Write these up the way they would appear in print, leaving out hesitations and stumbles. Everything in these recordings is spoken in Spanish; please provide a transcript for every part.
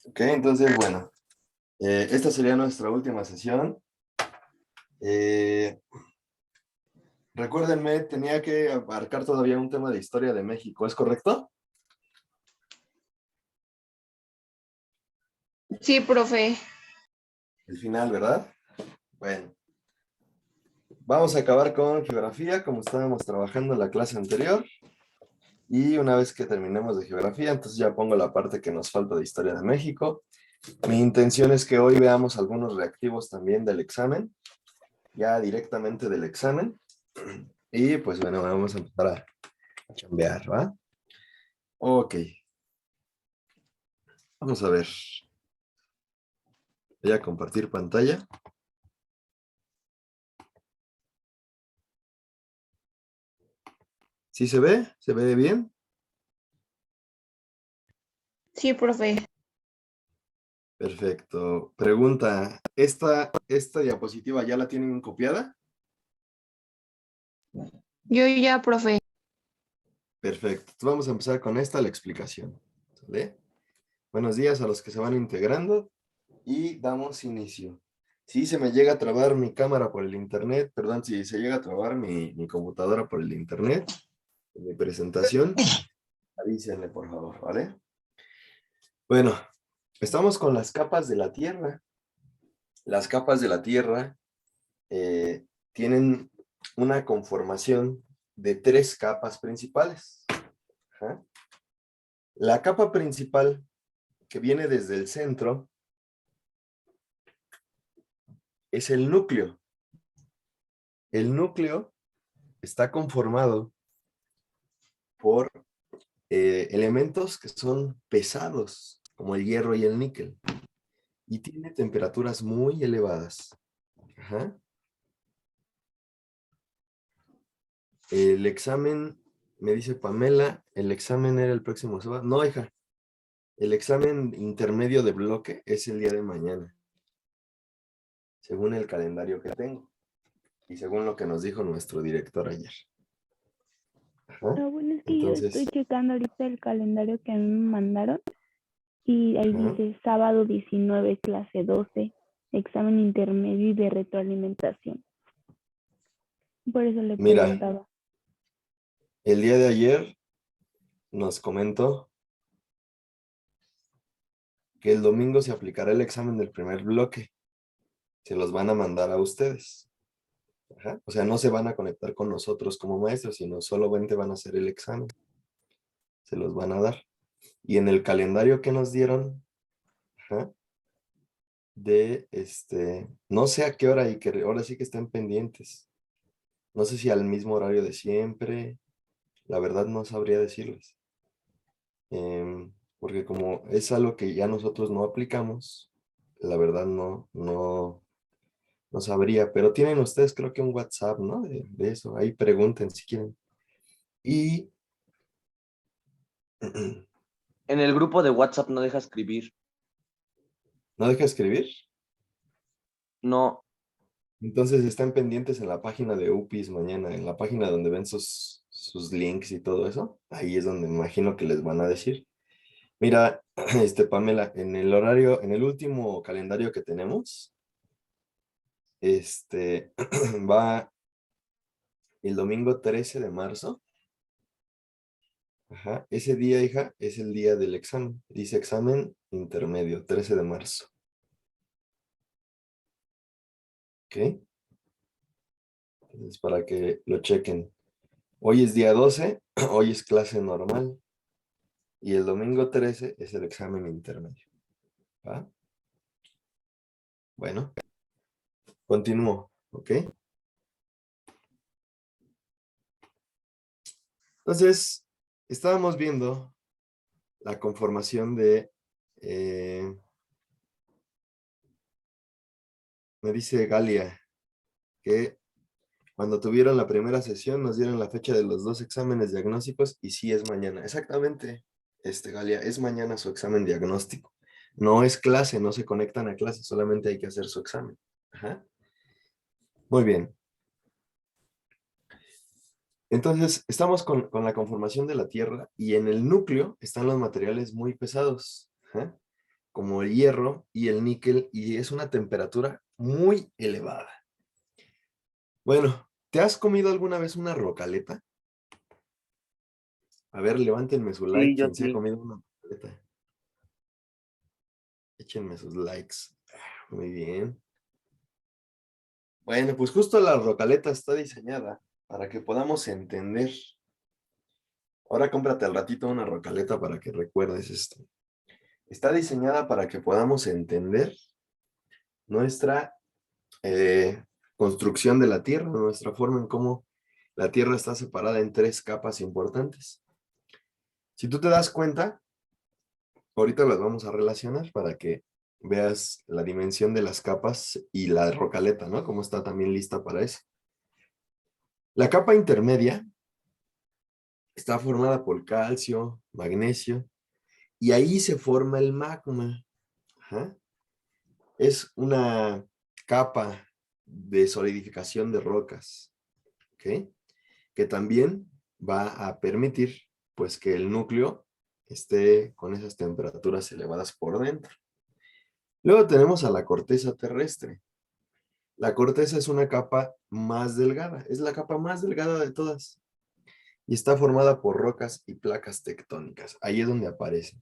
Ok, entonces, bueno, esta sería nuestra última sesión. Eh, Recuérdenme, tenía que abarcar todavía un tema de historia de México, ¿es correcto? Sí, profe. El final, ¿verdad? Bueno, vamos a acabar con geografía, como estábamos trabajando en la clase anterior. Y una vez que terminemos de geografía, entonces ya pongo la parte que nos falta de historia de México. Mi intención es que hoy veamos algunos reactivos también del examen, ya directamente del examen. Y pues bueno, vamos a empezar a chambear, ¿va? Ok, vamos a ver. Voy a compartir pantalla. ¿Sí se ve? ¿Se ve bien? Sí, profe. Perfecto. Pregunta, ¿esta diapositiva ya la tienen copiada? Yo ya, profe. Perfecto. Entonces vamos a empezar con esta, la explicación. ¿Sale? Buenos días a los que se van integrando y damos inicio. Si se me llega a trabar mi cámara por el internet, perdón, si se llega a trabar mi computadora por el internet, mi presentación, avísenme por favor, ¿vale? Bueno, estamos con las capas de la Tierra. Las capas de la Tierra tienen una conformación de 3 capas principales. Ajá. La capa principal, que viene desde el centro, es el núcleo. El núcleo está conformado por elementos que son pesados, como el hierro y el níquel, y tiene temperaturas muy elevadas. Ajá. El examen, me dice Pamela, el examen era el próximo sábado. No, hija, el examen intermedio de bloque es el día de mañana, según el calendario que tengo y según lo que nos dijo nuestro director ayer. Ajá. Bueno, es que yo Entonces, estoy checando ahorita el calendario que a mí me mandaron y ahí ajá. dice sábado 19, clase 12, examen intermedio y de retroalimentación. Por eso le Mira, preguntaba. el día de ayer nos comentó que el domingo se aplicará el examen del primer bloque. Se los van a mandar a ustedes. Ajá. O sea, no se van a conectar con nosotros como maestros, sino solamente van a hacer el examen. Se los van a dar. Y en el calendario que nos dieron, ajá, no sé a qué hora y que ahora sí que estén pendientes. No sé si al mismo horario de siempre, la verdad no sabría decirles. Porque como es algo que ya nosotros no aplicamos, la verdad no sabría, pero tienen ustedes creo que un WhatsApp, ¿no? De eso, ahí pregunten si quieren. Y En el grupo de WhatsApp no deja escribir. ¿no deja escribir? No, Entonces están pendientes en la página de UPIS mañana, en la página donde ven sus links y todo eso. Ahí es donde me imagino que les van a decir. Mira, Pamela, en el horario, en el último calendario que tenemos, va el domingo 13 de marzo. Ajá, ese día, hija, es el día del examen. Dice examen intermedio, 13 de marzo. ¿Ok? Entonces, para que lo chequen. Hoy es día 12, hoy es clase normal. Y el domingo 13 es el examen intermedio. ¿Va? Bueno, continúo, ¿ok? Entonces, estábamos viendo la conformación de, me dice Galia, que cuando tuvieron la primera sesión nos dieron la fecha de los 2 exámenes diagnósticos y sí es mañana. Exactamente, Galia, es mañana su examen diagnóstico. No es clase, no se conectan a clase, solamente hay que hacer su examen. Ajá. Muy bien. Entonces, estamos con la conformación de la Tierra y en el núcleo están los materiales muy pesados. Ajá. como el hierro y el níquel, y es una temperatura muy elevada. Bueno, ¿te has comido alguna vez una rocaleta? A ver, levántenme su like Sí, yo quien se ha sí. comido una rocaleta. Échenme sus likes. Muy bien. Bueno, pues justo la rocaleta está diseñada para que podamos entender. Ahora cómprate al ratito una rocaleta para que recuerdes esto. Está diseñada para que podamos entender nuestra construcción de la Tierra, nuestra forma en cómo la Tierra está separada en 3 capas importantes. Si tú te das cuenta, ahorita las vamos a relacionar para que veas la dimensión de las capas y la rocaleta, ¿no? Cómo está también lista para eso. La capa intermedia está formada por calcio, magnesio, y ahí se forma el magma. Ajá. Es una capa de solidificación de rocas, ¿ok? Que también va a permitir, pues, que el núcleo esté con esas temperaturas elevadas por dentro. Luego tenemos a la corteza terrestre. La corteza es una capa más delgada, es la capa más delgada de todas y está formada por rocas y placas tectónicas. Ahí es donde aparece.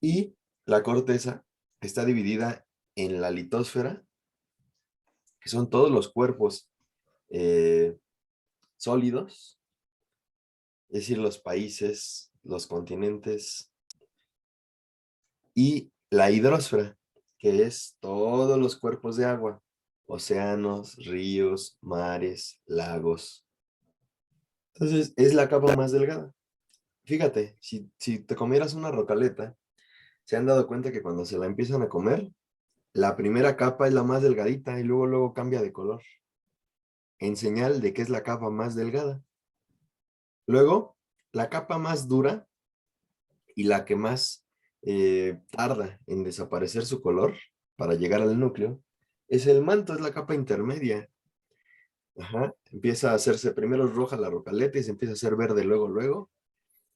Y la corteza está dividida en la litosfera, que son todos los cuerpos sólidos, es decir, los países, los continentes, y la hidrosfera, que es todos los cuerpos de agua, océanos, ríos, mares, lagos. Entonces, es la capa más delgada. Fíjate, si te comieras una rocaleta, se han dado cuenta que cuando se la empiezan a comer, la primera capa es la más delgadita y luego cambia de color, en señal de que es la capa más delgada. Luego, la capa más dura y la que más tarda en desaparecer su color para llegar al núcleo, es el manto, es la capa intermedia. Ajá. Empieza a hacerse, primero es roja la rocaleta y se empieza a hacer verde luego,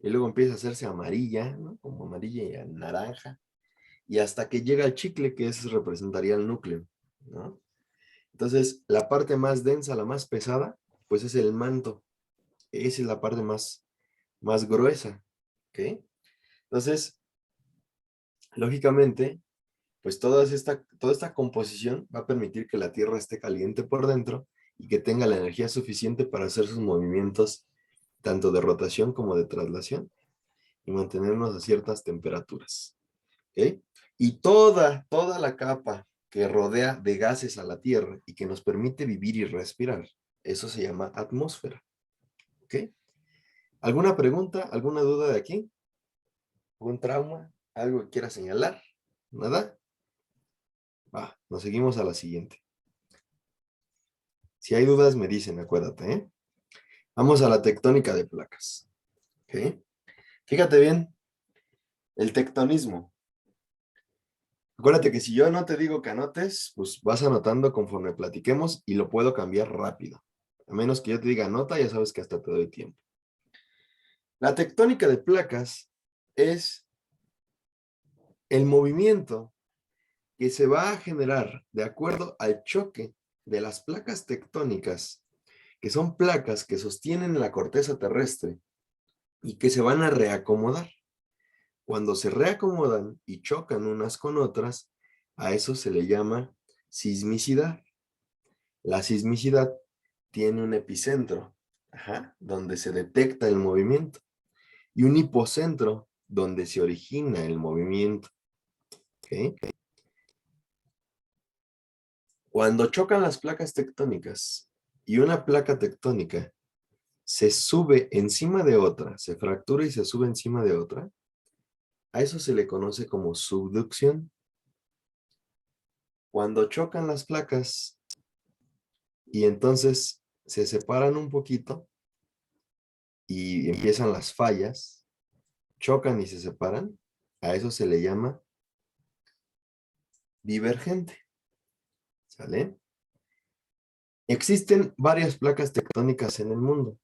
y luego empieza a hacerse amarilla, ¿no? Como amarilla y naranja, y hasta que llega el chicle, que ese representaría el núcleo, ¿no? Entonces, la parte más densa, la más pesada, pues es el manto. Esa es la parte más gruesa, ¿ok? Entonces, lógicamente, pues toda esta composición va a permitir que la Tierra esté caliente por dentro y que tenga la energía suficiente para hacer sus movimientos tanto de rotación como de traslación y mantenernos a ciertas temperaturas, ¿ok? Y toda la capa que rodea de gases a la Tierra y que nos permite vivir y respirar, eso se llama atmósfera, ¿ok? ¿Alguna pregunta, alguna duda de aquí? ¿Algún trauma? ¿Algo que quiera señalar? ¿Nada? Va, nos seguimos a la siguiente. Si hay dudas, me dicen, acuérdate, ¿eh? Vamos a la tectónica de placas, ¿ok? Fíjate bien, el tectonismo. Acuérdate que si yo no te digo que anotes, pues vas anotando conforme platiquemos y lo puedo cambiar rápido. A menos que yo te diga anota, ya sabes que hasta te doy tiempo. La tectónica de placas es el movimiento que se va a generar de acuerdo al choque de las placas tectónicas, que son placas que sostienen la corteza terrestre y que se van a reacomodar. Cuando se reacomodan y chocan unas con otras, a eso se le llama sismicidad. La sismicidad tiene un epicentro, donde se detecta el movimiento, y un hipocentro, donde se origina el movimiento. ¿Okay? Cuando chocan las placas tectónicas y una placa tectónica se sube encima de otra, se fractura y se sube encima de otra, a eso se le conoce como subducción. Cuando chocan las placas y entonces se separan un poquito y empiezan las fallas, chocan y se separan, a eso se le llama divergente. ¿Sale? Existen varias placas tectónicas en el mundo,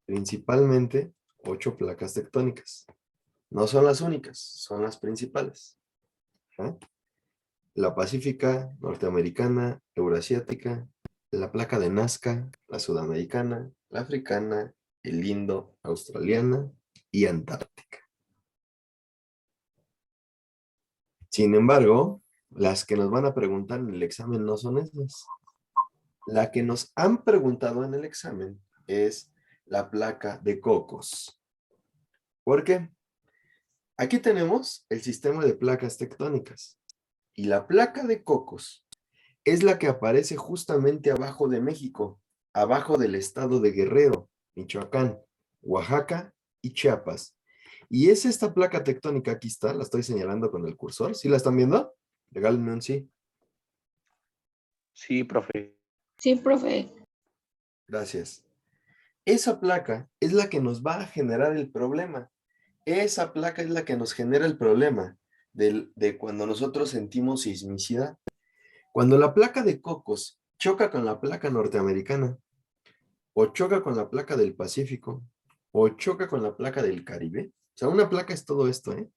principalmente 8 placas tectónicas. No son las únicas, son las principales. Ajá. La pacífica, norteamericana, eurasiática, la placa de Nazca, la sudamericana, la africana, el indo, australiana y antártica. Sin embargo, las que nos van a preguntar en el examen no son esas. La que nos han preguntado en el examen es la placa de Cocos. ¿Por qué? Aquí tenemos el sistema de placas tectónicas. Y la placa de Cocos es la que aparece justamente abajo de México, abajo del estado de Guerrero, Michoacán, Oaxaca y Chiapas. Y es esta placa tectónica, aquí está, la estoy señalando con el cursor. ¿Sí la están viendo? Regálenme un sí. Sí, profe. Sí, profe. Gracias. Esa placa es la que nos va a generar el problema. Esa placa es la que nos genera el problema de cuando nosotros sentimos sismicidad. Cuando la placa de Cocos choca con la placa norteamericana, o choca con la placa del Pacífico, o choca con la placa del Caribe. O sea, una placa es todo esto, ¿eh?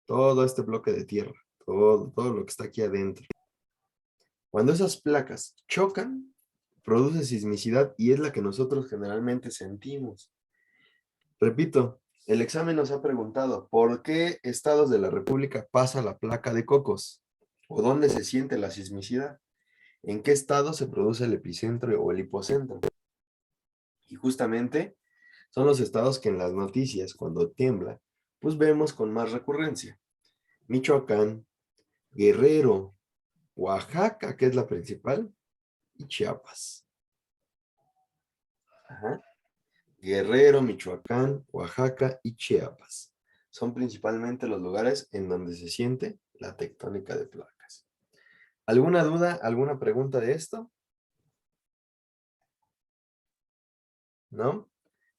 Todo este bloque de tierra, todo lo que está aquí adentro. Cuando esas placas chocan, produce sismicidad y es la que nosotros generalmente sentimos. Repito, el examen nos ha preguntado, ¿por qué estados de la República pasa la placa de Cocos? ¿O dónde se siente la sismicidad? ¿En qué estado se produce el epicentro o el hipocentro? Y justamente son los estados que en las noticias, cuando tiembla, pues vemos con más recurrencia. Michoacán, Guerrero, Oaxaca, que es la principal, y Chiapas. Ajá. Guerrero, Michoacán, Oaxaca y Chiapas. Son principalmente los lugares en donde se siente la tectónica de placas. ¿Alguna duda, alguna pregunta de esto? ¿No?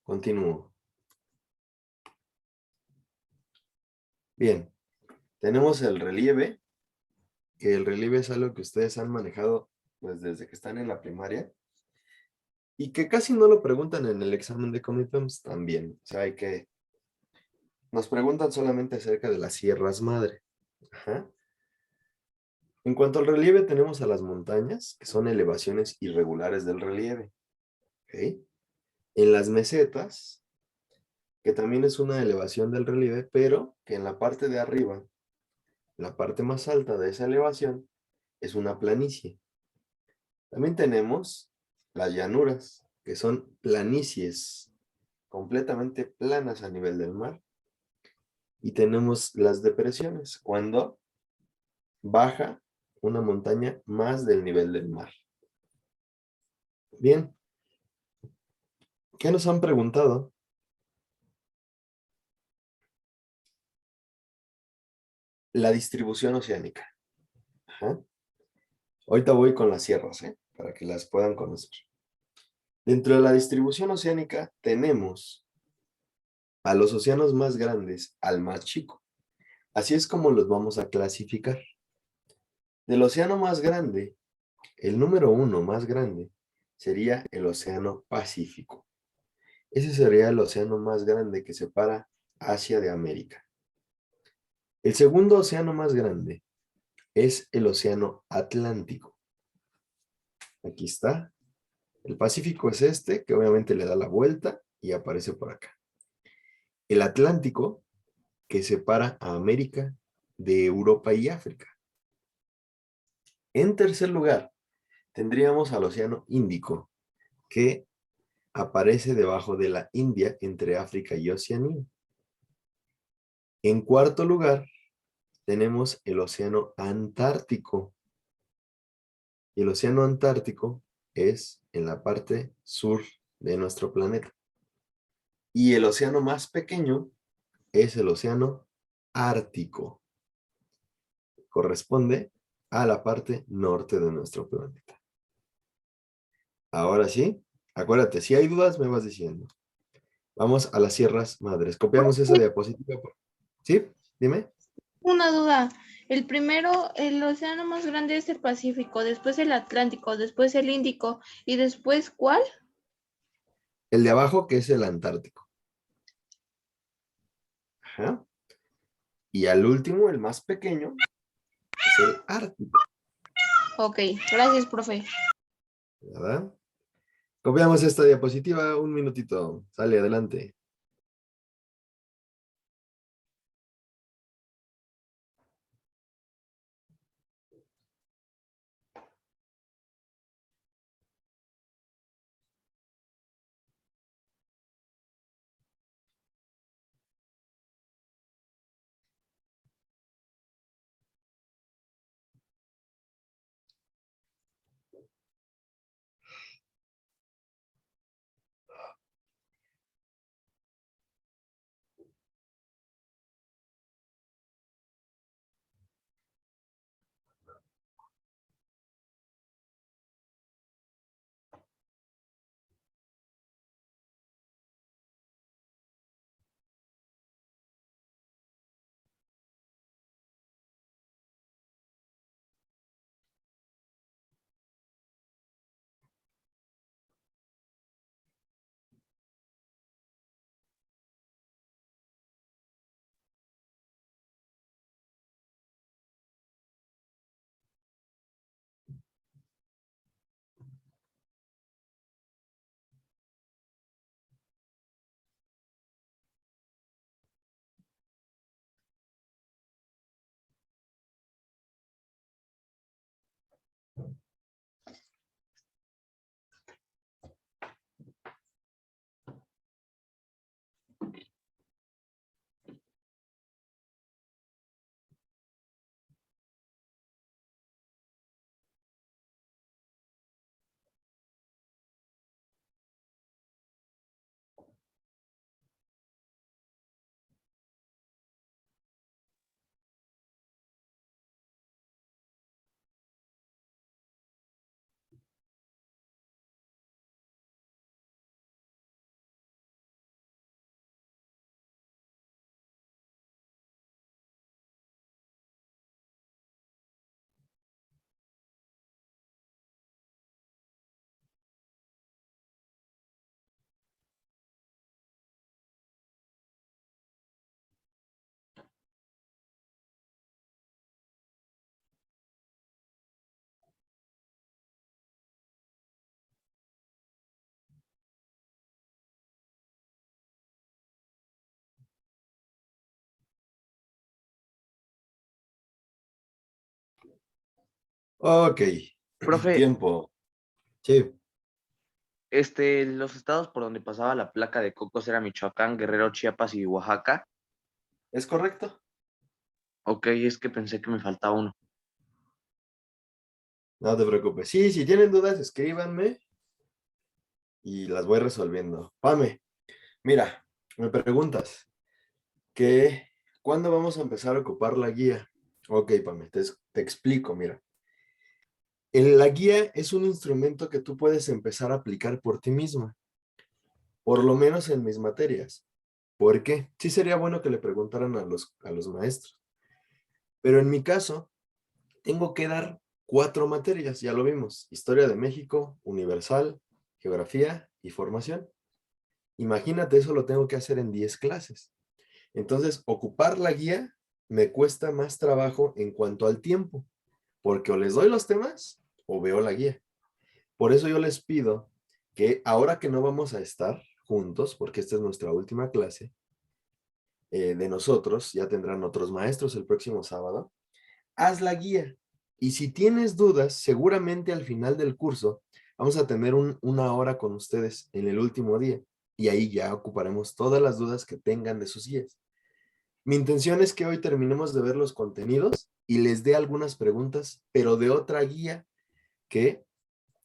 Continúo. Bien, tenemos el relieve, que el relieve es algo que ustedes han manejado pues, desde que están en la primaria y que casi no lo preguntan en el examen de Comitems también. O sea, nos preguntan solamente acerca de las sierras madre. Ajá. En cuanto al relieve, tenemos a las montañas, que son elevaciones irregulares del relieve. ¿Ok? En las mesetas, que también es una elevación del relieve, pero que en la parte de arriba, la parte más alta de esa elevación, es una planicie. También tenemos las llanuras, que son planicies completamente planas a nivel del mar. Y tenemos las depresiones, cuando baja una montaña más del nivel del mar. Bien, ¿qué nos han preguntado? La distribución oceánica. Ajá. Ahorita voy con las sierras, para que las puedan conocer. Dentro de la distribución oceánica tenemos a los océanos más grandes al más chico. Así es como los vamos a clasificar. Del océano más grande, el número 1 más grande sería el océano Pacífico. Ese sería el océano más grande que separa Asia de América. El segundo océano más grande es el océano Atlántico. Aquí está. El Pacífico es este, que obviamente le da la vuelta y aparece por acá. El Atlántico, que separa a América de Europa y África. En tercer lugar, tendríamos al océano Índico, que aparece debajo de la India entre África y Oceanía. En cuarto lugar, tenemos el océano Antártico. Y el océano Antártico es en la parte sur de nuestro planeta. Y el océano más pequeño es el océano Ártico. Corresponde a la parte norte de nuestro planeta. Ahora sí, acuérdate, si hay dudas me vas diciendo. Vamos a las sierras madres. Copiamos esa diapositiva. ¿Sí? Dime. Una duda. El primero, el océano más grande es el Pacífico, después el Atlántico, después el Índico y después ¿cuál? El de abajo, que es el Antártico. Ajá. Y al último, el más pequeño, el Ártico, Ok, gracias, profe. ¿verdad? Copiamos esta diapositiva, un minutito. Sale, adelante. Ok, Profe, tiempo. Sí, los estados por donde pasaba la placa de cocos era Michoacán, Guerrero, Chiapas y Oaxaca. ¿es correcto? Ok, es que pensé que me faltaba uno. No te preocupes. Sí, si tienen dudas, escríbanme y las voy resolviendo. Pame, mira, me preguntas que ¿cuándo vamos a empezar a ocupar la guía? Ok, Pame, te explico, mira. La guía es un instrumento que tú puedes empezar a aplicar por ti misma, por lo menos en mis materias. ¿Por qué? Sí sería bueno que le preguntaran a los maestros, pero en mi caso, tengo que dar 4 materias, ya lo vimos: Historia de México, Universal, Geografía y Formación. Imagínate, eso lo tengo que hacer en 10 clases. Entonces, ocupar la guía me cuesta más trabajo en cuanto al tiempo, porque o les doy los temas o veo la guía. Por eso yo les pido que ahora que no vamos a estar juntos, porque esta es nuestra última clase de nosotros, ya tendrán otros maestros el próximo sábado, haz la guía. Y si tienes dudas, seguramente al final del curso vamos a tener una hora con ustedes en el último día. Y ahí ya ocuparemos todas las dudas que tengan de sus guías. Mi intención es que hoy terminemos de ver los contenidos y les dé algunas preguntas, pero de otra guía que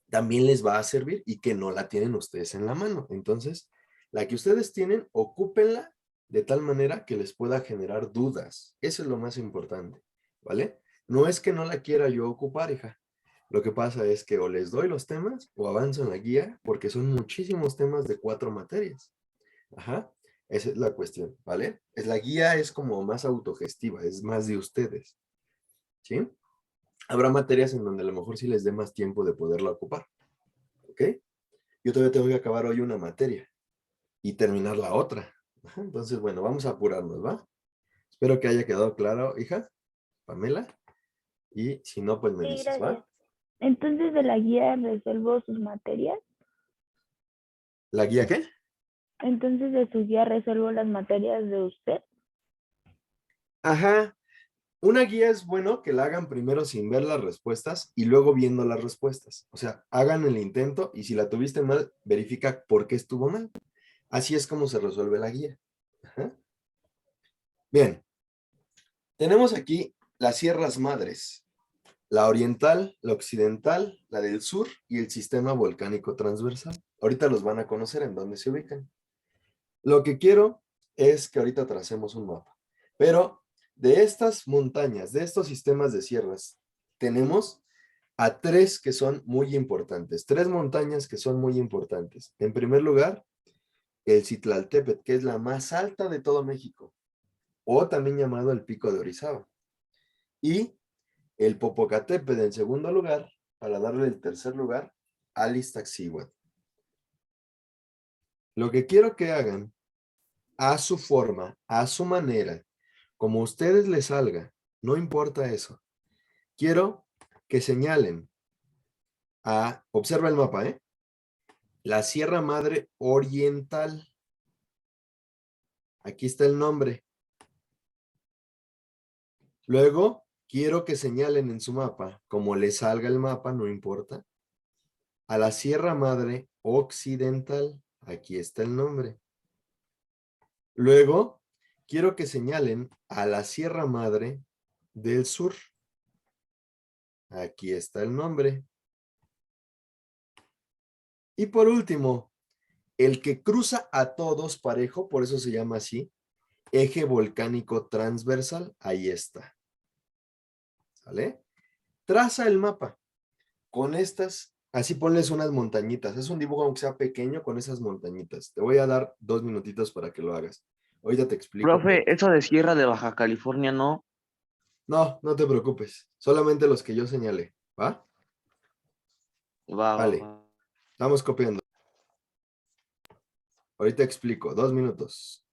también les va a servir y que no la tienen ustedes en la mano. Entonces, la que ustedes tienen, ocúpenla de tal manera que les pueda generar dudas. Eso es lo más importante, ¿vale? No es que no la quiera yo ocupar, hija. Lo que pasa es que o les doy los temas o avanzo en la guía porque son muchísimos temas de 4 materias. Ajá. Esa es la cuestión, ¿vale? La guía es como más autogestiva, es más de ustedes, ¿sí? Habrá materias en donde a lo mejor sí les dé más tiempo de poderla ocupar, ¿ok? Yo todavía tengo que acabar hoy una materia y terminar la otra. Ajá, entonces, bueno, vamos a apurarnos, ¿va? Espero que haya quedado claro, hija, Pamela. Y si no, pues me Sí, dices, gracias. ¿va? Entonces, de la guía resuelvo sus materias. ¿La guía qué? Entonces, de su guía resuelvo las materias de usted. Ajá. Una guía es bueno que la hagan primero sin ver las respuestas y luego viendo las respuestas. O sea, hagan el intento y si la tuviste mal, verifica por qué estuvo mal. Así es como se resuelve la guía. Ajá. Bien, tenemos aquí las sierras madres, la oriental, la occidental, la del sur y el sistema volcánico transversal. Ahorita los van a conocer en dónde se ubican. Lo que quiero es que ahorita tracemos un mapa. Pero de estas montañas, de estos sistemas de sierras, tenemos a tres que son muy importantes, tres montañas que son muy importantes. En primer lugar, el Citlaltépetl, que es la más alta de todo México, o también llamado el Pico de Orizaba. Y el Popocatépetl en segundo lugar, para darle el tercer lugar, al Iztaccíhuatl. Lo que quiero que hagan, a su forma, a su manera, como a ustedes les salga, no importa eso. Quiero que señalen observa el mapa, la Sierra Madre Oriental. Aquí está el nombre. Luego, quiero que señalen en su mapa, como les salga el mapa, no importa, a la Sierra Madre Occidental. Aquí está el nombre. Luego, quiero que señalen a la Sierra Madre del Sur. Aquí está el nombre. Y por último, el que cruza a todos parejo, por eso se llama así, eje volcánico transversal, ahí está. ¿Sale? Traza el mapa con estas, así ponles unas montañitas. Es un dibujo aunque sea pequeño con esas montañitas. Te voy a dar 2 minutitos para que lo hagas. Ahorita te explico Profe, por qué. eso de Sierra de Baja California no. No, no te preocupes. Solamente los que yo señalé. ¿Va? Va, va, Vale. va. Estamos copiando. Ahorita explico. 2 minutos.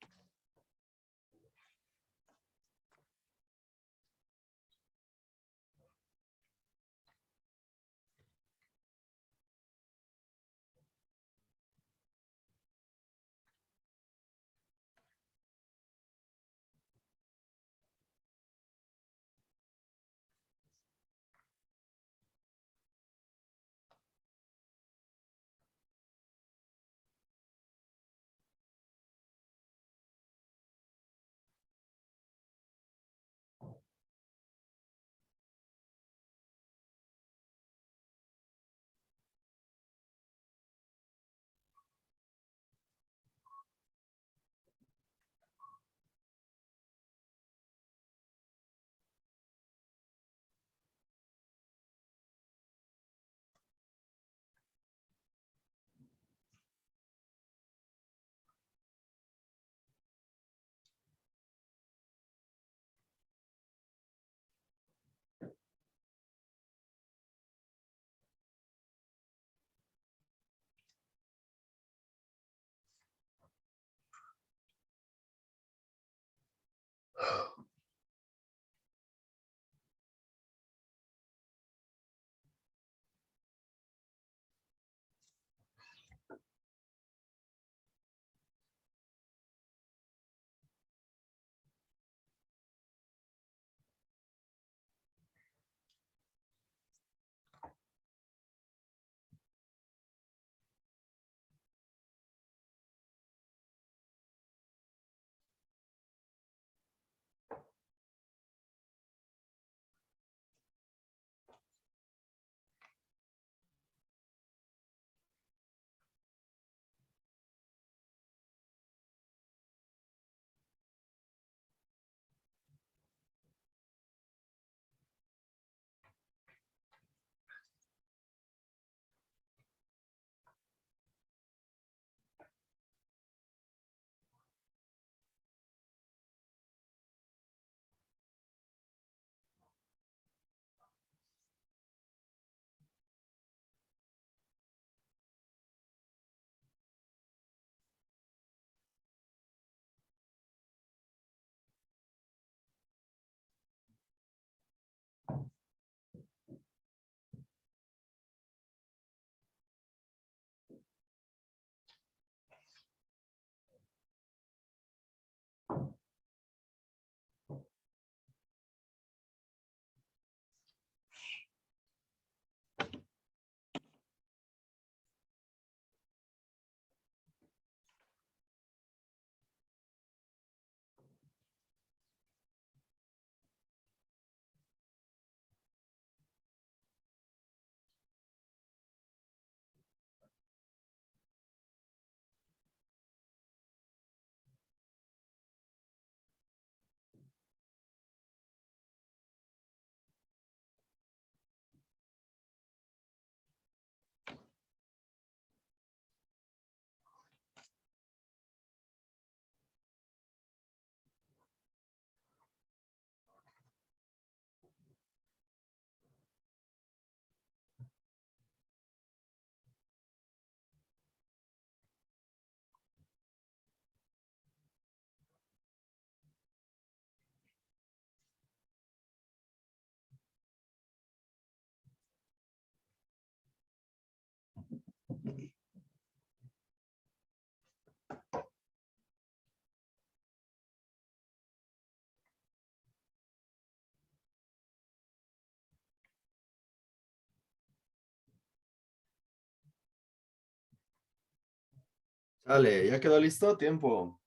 Vale, ¿ya quedó listo? Tiempo.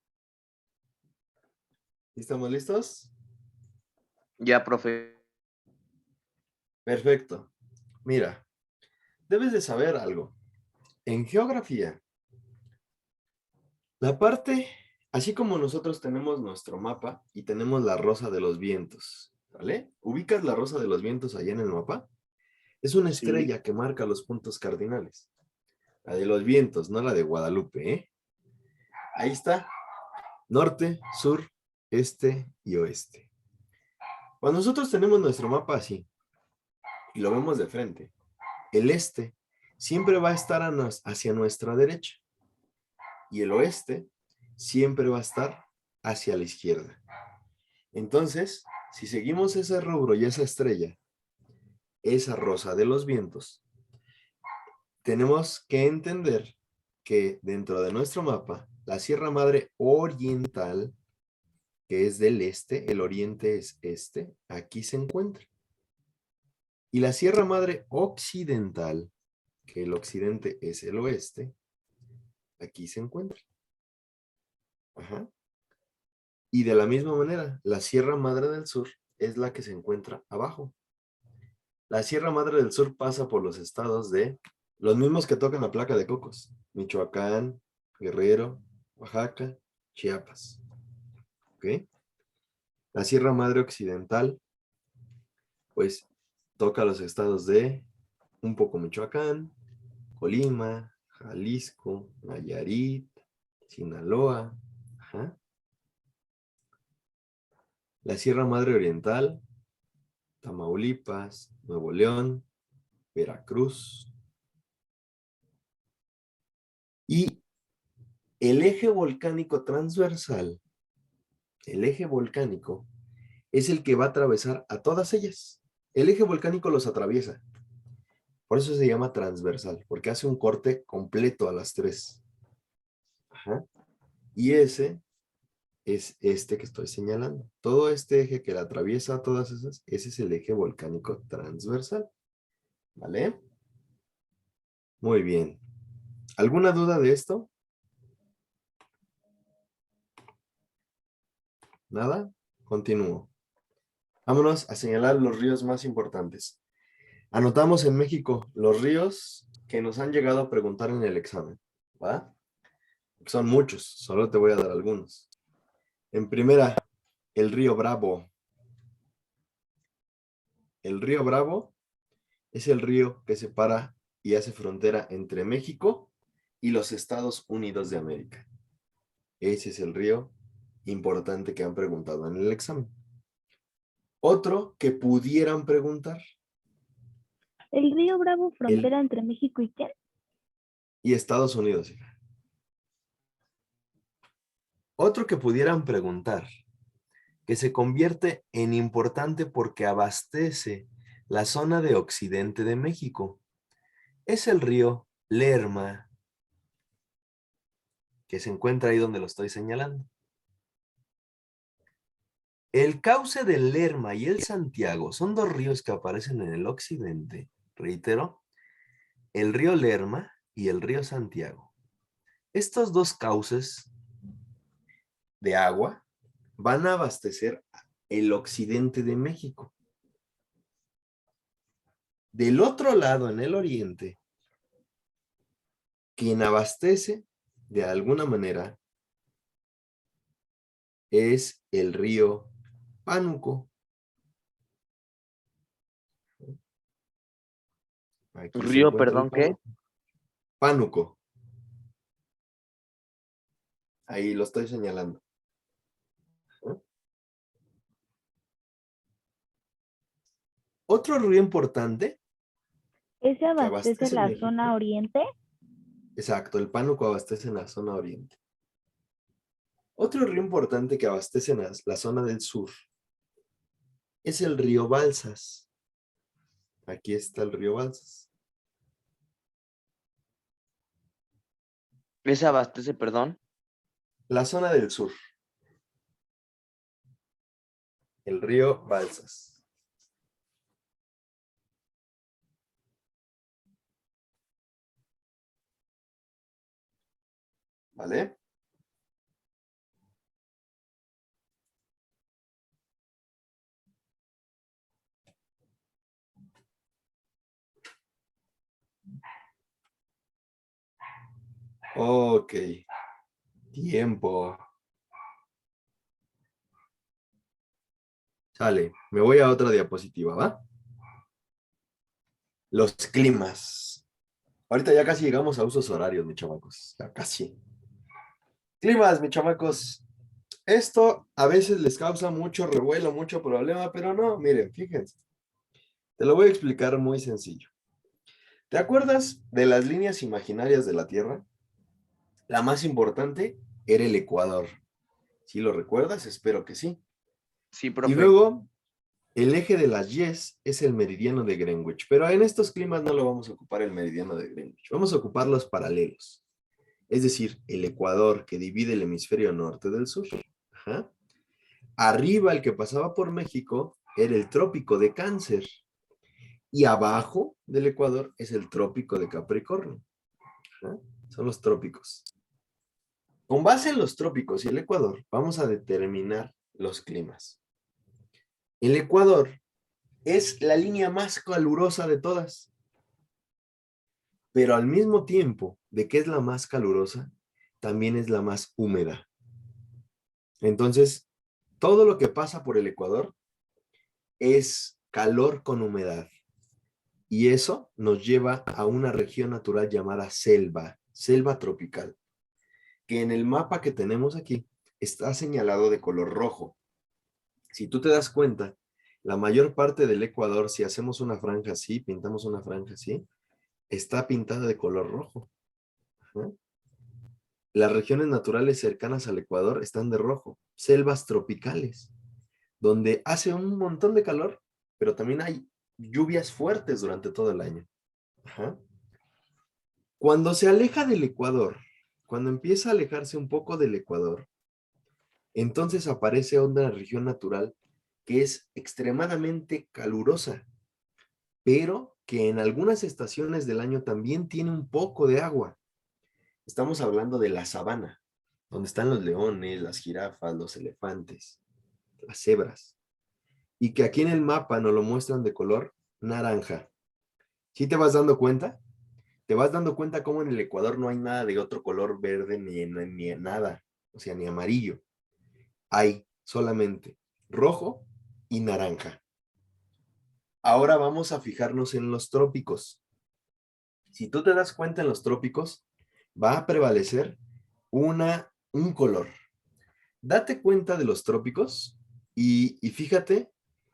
¿Estamos listos? Ya, profe. Perfecto. Mira, debes de saber algo. En geografía, la parte, así como nosotros tenemos nuestro mapa y tenemos la rosa de los vientos, ¿vale? ¿Ubicas la rosa de los vientos allá en el mapa? Es una Sí. estrella que marca los puntos cardinales. La de los vientos, no la de Guadalupe, ¿eh? Ahí está. Norte, sur, este y oeste. Cuando nosotros tenemos nuestro mapa así y lo vemos de frente, el este siempre va a estar hacia nuestra derecha y el oeste siempre va a estar hacia la izquierda. Entonces, si seguimos ese rubro y esa estrella, esa rosa de los vientos, tenemos que entender que dentro de nuestro mapa, la Sierra Madre Oriental, que es del este, el oriente es este, aquí se encuentra. Y la Sierra Madre Occidental, que el occidente es el oeste, aquí se encuentra. Ajá. Y de la misma manera, la Sierra Madre del Sur es la que se encuentra abajo. La Sierra Madre del Sur pasa por los estados de los mismos que tocan la placa de Cocos: Michoacán, Guerrero, Oaxaca, Chiapas. ¿Ok? La Sierra Madre Occidental, pues, toca los estados de un poco Michoacán, Colima, Jalisco, Nayarit, Sinaloa. Ajá. La Sierra Madre Oriental, Tamaulipas, Nuevo León, Veracruz. Y el eje volcánico transversal, el eje volcánico, es el que va a atravesar a todas ellas. El eje volcánico los atraviesa. Por eso se llama transversal, porque hace un corte completo a las tres. Ajá. Y ese es este que estoy señalando. Todo este eje que la atraviesa a todas esas, ese es el eje volcánico transversal. ¿Vale? Muy bien. ¿Alguna duda de esto? ¿Nada? Continúo. Vámonos a señalar los ríos más importantes. Anotamos en México los ríos que nos han llegado a preguntar en el examen. ¿Va? Son muchos, solo te voy a dar algunos. En primera, el río Bravo. El río Bravo es el río que separa y hace frontera entre México y los Estados Unidos de América. Ese es el río importante que han preguntado en el examen. Otro que pudieran preguntar. ¿El río Bravo El, frontera entre México y quién? y Estados Unidos. Otro que pudieran preguntar, que se convierte en importante porque abastece la zona de occidente de México, es el río Lerma, que se encuentra ahí donde lo estoy señalando. El cauce del Lerma y el Santiago son dos ríos que aparecen en el occidente. Reitero, el río Lerma y el río Santiago. Estos dos cauces de agua van a abastecer el occidente de México. Del otro lado, en el oriente, quien abastece de alguna manera es el río Pánuco. Aquí se Río, encuentra el perdón, ¿qué? Pánuco. Pánuco. Ahí lo estoy señalando. Otro río importante ¿Ese que abastece abastece la zona México. oriente? Exacto, el Pánuco abastece en la zona oriente. Otro río importante que abastece en la zona del sur es el río Balsas. Aquí está el río Balsas. ¿Ese abastece, perdón? La zona del sur. El río Balsas. ¿vale? Ok, tiempo. Sale, me voy a otra diapositiva, ¿va? Los climas. Ahorita ya casi llegamos a usos horarios, mis chamacos. Ya casi. Climas, mis chamacos. Esto a veces les causa mucho revuelo, mucho problema, pero no, miren, fíjense. Te lo voy a explicar muy sencillo. ¿Te acuerdas de las líneas imaginarias de la Tierra? La más importante era el Ecuador. ¿Sí lo recuerdas? Espero que sí. Sí, Y profe. luego, el eje de las Y's es el meridiano de Greenwich, pero en estos climas no lo vamos a ocupar el meridiano de Greenwich. Vamos a ocupar los paralelos. Es decir, el Ecuador que divide el hemisferio norte del sur. Ajá. Arriba, el que pasaba por México, era el trópico de Cáncer. Y abajo del Ecuador es el trópico de Capricornio. Ajá. Son los trópicos. Con base en los trópicos y el Ecuador, vamos a determinar los climas. El Ecuador es la línea más calurosa de todas. Pero al mismo tiempo de que es la más calurosa, también es la más húmeda. Entonces, todo lo que pasa por el Ecuador es calor con humedad. Y eso nos lleva a una región natural llamada selva, selva tropical, que en el mapa que tenemos aquí está señalado de color rojo. Si tú te das cuenta, la mayor parte del Ecuador, si hacemos una franja así, pintamos una franja así, está pintada de color rojo. ¿No? Las regiones naturales cercanas al Ecuador están de rojo, selvas tropicales, donde hace un montón de calor, pero también hay lluvias fuertes durante todo el año. Ajá. Cuando se aleja del Ecuador, cuando empieza a alejarse un poco del Ecuador, entonces aparece una región natural que es extremadamente calurosa, pero que en algunas estaciones del año también tiene un poco de agua. Estamos hablando de la sabana, donde están los leones, las jirafas, los elefantes, las cebras, y que aquí en el mapa nos lo muestran de color naranja. ¿Sí te vas dando cuenta? Te vas dando cuenta cómo en el Ecuador no hay nada de otro color verde ni nada, o sea, ni amarillo. Hay solamente rojo y naranja. Ahora vamos a fijarnos en los trópicos. Si tú te das cuenta en los trópicos, va a prevalecer un color. Date cuenta de los trópicos y fíjate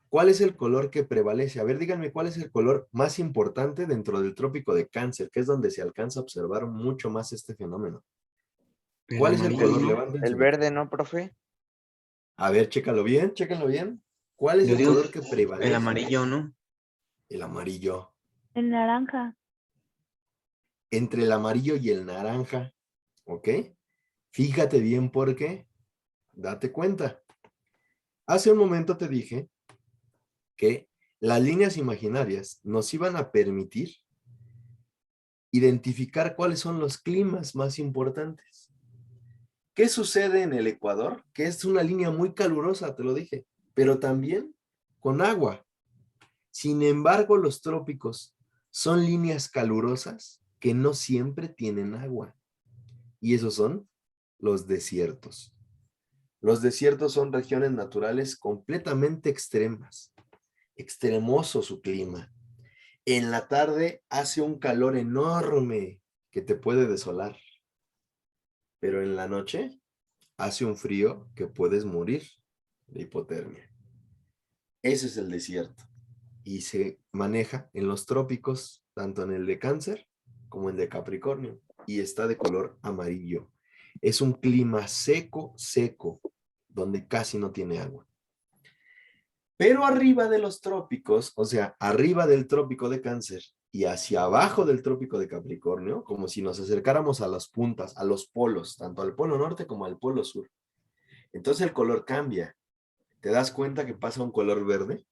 cuál es el color que prevalece. A ver, díganme cuál es el color más importante dentro del trópico de Cáncer, que es donde se alcanza a observar mucho más este fenómeno. El ¿Cuál es el amarillo, color? ¿no? Levanten El su mano. verde, ¿no, profe? A ver, chécalo bien, chéquenlo bien. ¿Cuál es Yo el digo color que prevalece? el amarillo, ¿no? El amarillo. El naranja. Entre el amarillo y el naranja, ¿ok? Fíjate bien por qué. Date cuenta. Hace un momento te dije que las líneas imaginarias nos iban a permitir identificar cuáles son los climas más importantes. ¿Qué sucede en el Ecuador? Que es una línea muy calurosa, te lo dije, pero también con agua. Sin embargo, los trópicos son líneas calurosas que no siempre tienen agua. Y esos son los desiertos. Los desiertos son regiones naturales completamente extremas. Extremoso su clima. En la tarde hace un calor enorme que te puede desolar. Pero en la noche hace un frío que puedes morir de hipotermia. Ese es el desierto. Y se maneja en los trópicos, tanto en el de Cáncer como en el de Capricornio. Y está de color amarillo. Es un clima seco, seco, donde casi no tiene agua. Pero arriba de los trópicos, o sea, arriba del trópico de Cáncer y hacia abajo del trópico de Capricornio, como si nos acercáramos a las puntas, a los polos, tanto al polo norte como al polo sur. Entonces el color cambia. ¿Te das cuenta que pasa a un color verde?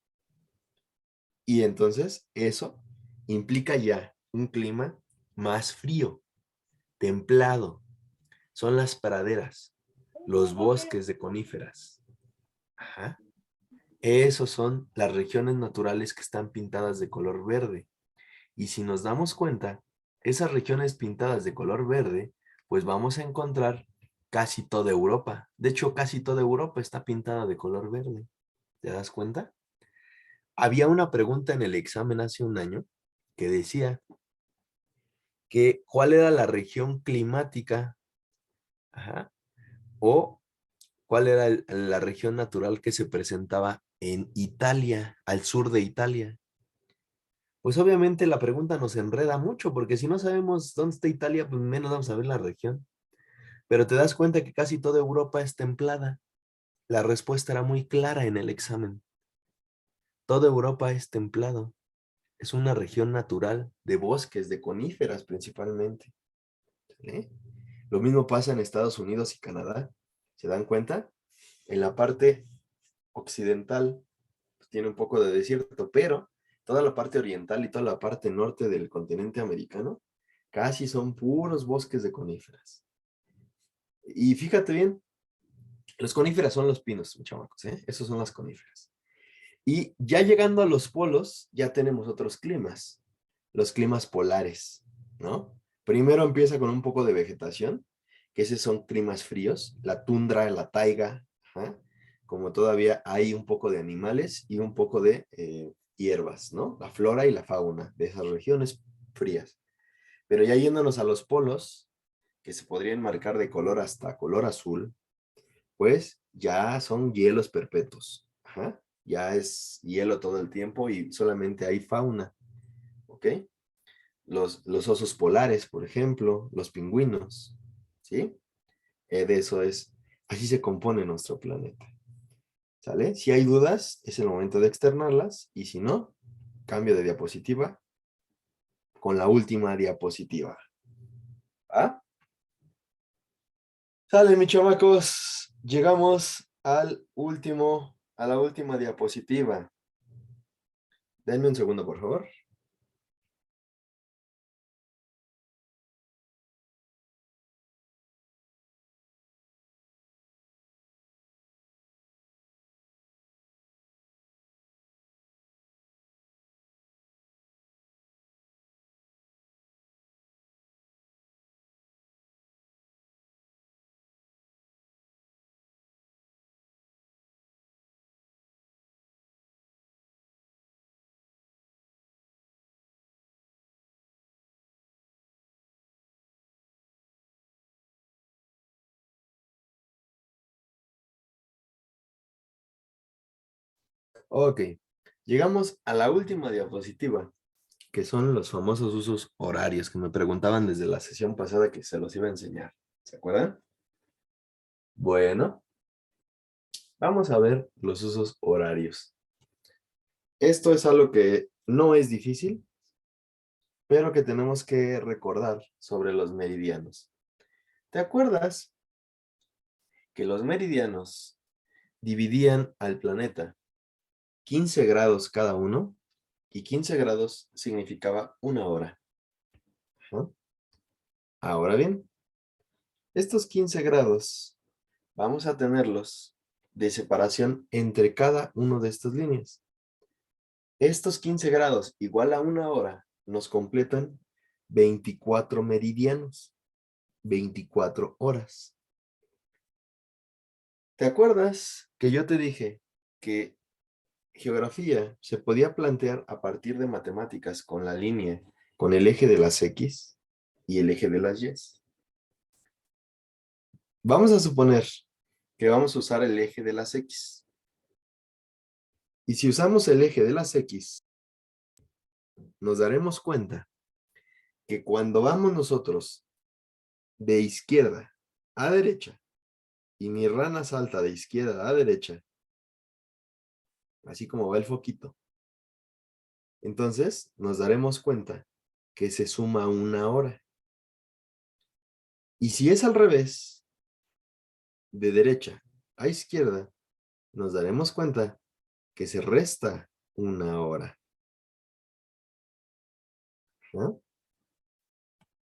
Y entonces eso implica ya un clima más frío, templado. son las praderas, los bosques de coníferas. Ajá. Esos son las regiones naturales que están pintadas de color verde. Y si nos damos cuenta, esas regiones pintadas de color verde, pues vamos a encontrar casi toda Europa. De hecho, casi toda Europa está pintada de color verde. ¿Te das cuenta? Había una pregunta en el examen hace un año que decía que cuál era la región climática, ajá, o cuál era la región natural que se presentaba en Italia, al sur de Italia. Pues obviamente la pregunta nos enreda mucho, porque si no sabemos dónde está Italia, pues menos vamos a ver la región. Pero te das cuenta que casi toda Europa es templada. La respuesta era muy clara en el examen. Toda Europa es templado. Es una región natural de bosques, de coníferas principalmente. ¿Sí? Lo mismo pasa en Estados Unidos y Canadá. ¿Se dan cuenta? En la parte occidental pues, tiene un poco de desierto, pero toda la parte oriental y toda la parte norte del continente americano casi son puros bosques de coníferas. Y fíjate bien, los coníferas son los pinos, mis chamacos, ¿eh? Esos son las coníferas. Y ya llegando a los polos, ya tenemos otros climas, los climas polares, ¿no? Primero empieza con un poco de vegetación, que esos son climas fríos, la tundra, la taiga, ajá, como todavía hay un poco de animales y un poco de hierbas, ¿no? La flora y la fauna de esas regiones frías. Pero ya yéndonos a los polos, que se podrían marcar de color hasta color azul, pues ya son hielos perpetuos. Ajá. Ya es hielo todo el tiempo y solamente hay fauna. ¿Ok? Los osos polares, por ejemplo, los pingüinos. ¿Sí? De eso es. Así se compone nuestro planeta. ¿Sale? Si hay dudas, es el momento de externarlas. Y si no, cambio de diapositiva con la última diapositiva. ¿Ah? Sale, mis chamacos. Llegamos a la última diapositiva. Denme un segundo, por favor. Ok. Llegamos a la última diapositiva, que son los famosos usos horarios que me preguntaban desde la sesión pasada que se los iba a enseñar. ¿Se acuerdan? Bueno, vamos a ver los usos horarios. Esto es algo que no es difícil, pero que tenemos que recordar sobre los meridianos. ¿Te acuerdas que los meridianos dividían al planeta 15 grados cada uno? Y 15 grados significaba una hora. ¿No? Ahora bien, estos 15 grados vamos a tenerlos de separación entre cada uno de estas líneas. Estos 15 grados igual a una hora nos completan 24 meridianos, 24 horas. ¿Te acuerdas que yo te dije que geografía se podía plantear a partir de matemáticas con la línea, con el eje de las X y el eje de las Y? Vamos a suponer que vamos a usar el eje de las X. Y si usamos el eje de las X, nos daremos cuenta que cuando vamos nosotros de izquierda a derecha, y mi rana salta de izquierda a derecha, así como va el foquito, entonces nos daremos cuenta que se suma una hora. Y si es al revés, de derecha a izquierda, nos daremos cuenta que se resta una hora. ¿No?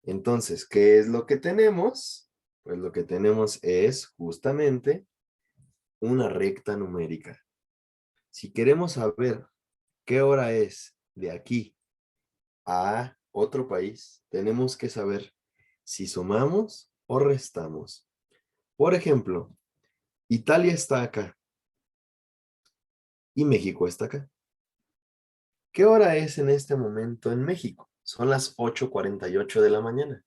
Entonces, ¿qué es lo que tenemos? Pues lo que tenemos es justamente una recta numérica. Si queremos saber qué hora es de aquí a otro país, tenemos que saber si sumamos o restamos. Por ejemplo, Italia está acá y México está acá. ¿Qué hora es en este momento en México? Son las 8:48 de la mañana.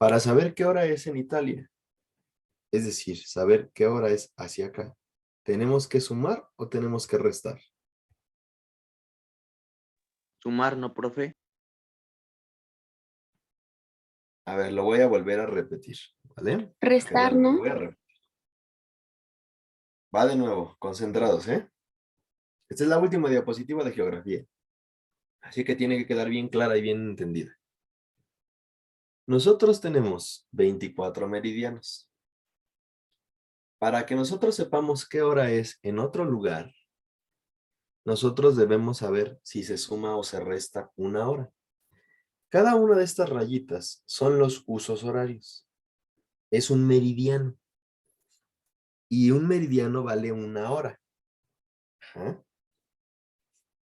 Para saber qué hora es en Italia, es decir, saber qué hora es hacia acá, ¿tenemos que sumar o tenemos que restar? Sumar, ¿no, profe? A ver, lo voy a volver a repetir, ¿vale? Restar, Lo ¿no? voy a repetir. Va de nuevo, concentrados, ¿eh? Esta es la última diapositiva de geografía, así que tiene que quedar bien clara y bien entendida. Nosotros tenemos 24 meridianos. Para que nosotros sepamos qué hora es en otro lugar, nosotros debemos saber si se suma o se resta una hora. Cada una de estas rayitas son los usos horarios. Es un meridiano. Y un meridiano vale una hora. Ajá.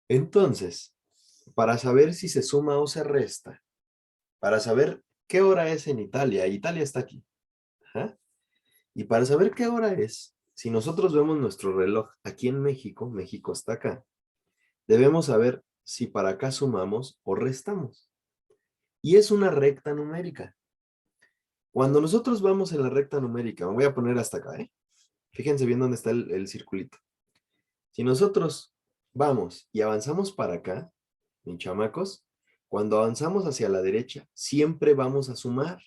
Entonces, para saber si se suma o se resta, para saber qué hora es en Italia, Italia está aquí. Ajá. Y para saber qué hora es, si nosotros vemos nuestro reloj aquí en México, México está acá, debemos saber si para acá sumamos o restamos. Y es una recta numérica. Cuando nosotros vamos en la recta numérica, me voy a poner hasta acá, ¿eh? Fíjense bien dónde está el circulito. Si nosotros vamos y avanzamos para acá, mis chamacos, cuando avanzamos hacia la derecha, siempre vamos a sumar.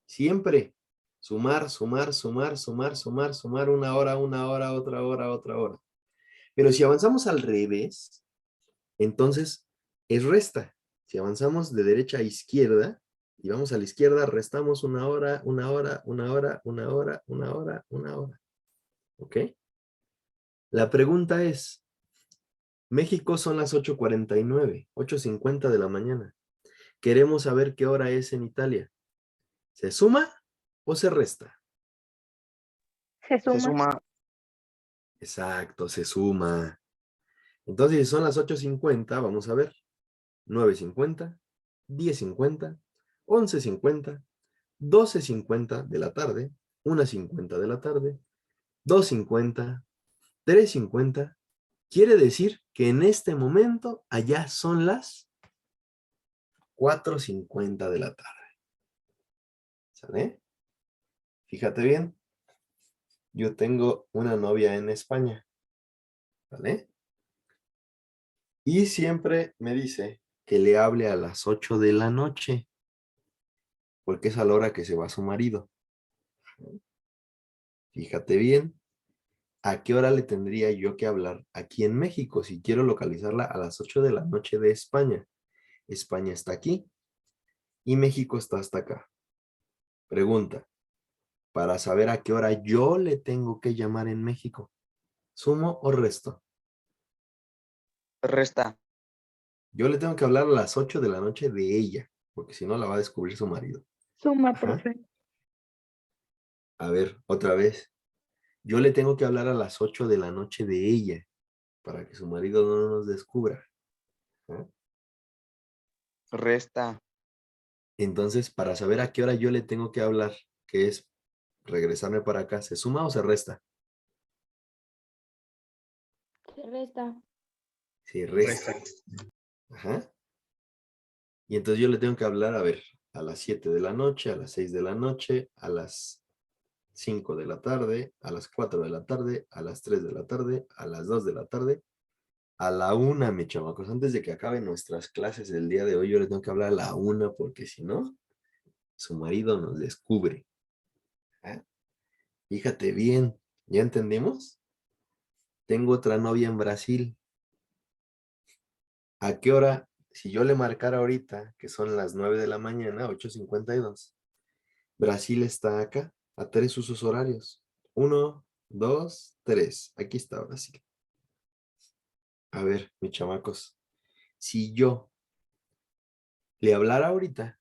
Siempre. Sumar, sumar, sumar, sumar, sumar, sumar una hora, otra hora, otra hora. Pero si avanzamos al revés, entonces es resta. Si avanzamos de derecha a izquierda y vamos a la izquierda, restamos una hora, una hora, una hora, una hora, una hora, una hora. ¿Ok? La pregunta es, México son las 8:49, 8:50 de la mañana. Queremos saber qué hora es en Italia. ¿Se suma o se resta? Se Se suma. suma. Exacto, se suma. Entonces, si son las 8:50, vamos a ver. 9:50, 10:50, 11:50, 12:50 de la tarde, 1:50 de la tarde, 2:50, 3:50. Quiere decir que en este momento allá son las 4:50 de la tarde. ¿Sale? Fíjate bien. Yo tengo una novia en España. ¿Vale? Y siempre me dice que le hable a las 8 de la noche, porque es a la hora que se va su marido. Fíjate bien, ¿a qué hora le tendría yo que hablar aquí en México si quiero localizarla a las 8 de la noche de España? España está aquí y México está hasta acá. Pregunta, para saber a qué hora yo le tengo que llamar en México, ¿sumo o resto? Resta. Yo le tengo que hablar a las 8 de la noche de ella, porque si no la va a descubrir su marido. Suma, Ajá. profe. A ver, otra vez. Yo le tengo que hablar a las 8 de la noche de ella para que su marido no nos descubra. ¿No? Resta. Entonces, para saber a qué hora yo le tengo que hablar, que es regresarme para acá, ¿se suma o se resta? Se resta. Se resta. Ajá. Y entonces yo le tengo que hablar, a ver, a las 7 de la noche, a las 6 de la noche, a las 5 de la tarde, a las 4 de la tarde, a las 3 de la tarde, a las 2 de la tarde, a la 1, mis chamacos. Antes de que acaben nuestras clases del día de hoy, yo le tengo que hablar a la 1 porque si no, su marido nos descubre. ¿Ah? Fíjate bien, ¿ya entendimos? Tengo otra novia en Brasil. ¿A qué hora? Si yo le marcara ahorita, que son las 9 de la mañana, 8:52, Brasil está acá, a 3 usos horarios. 1, 2, 3. Aquí está Brasil. A ver, mis chamacos, si yo le hablara ahorita,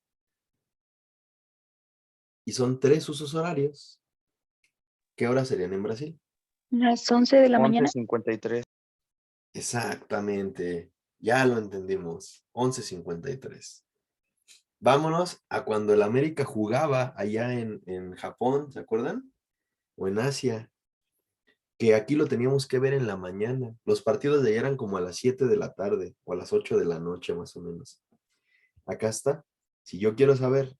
y son 3 usos horarios, ¿qué horas serían en Brasil? Las 11 de la mañana. 11:53. Exactamente, ya lo entendimos, 11:53. Vámonos a cuando el América jugaba allá en Japón, ¿se acuerdan? O en Asia, que aquí lo teníamos que ver en la mañana. Los partidos de allá eran como a las 7 de la tarde o a las 8 de la noche más o menos. Acá está. Si yo quiero saber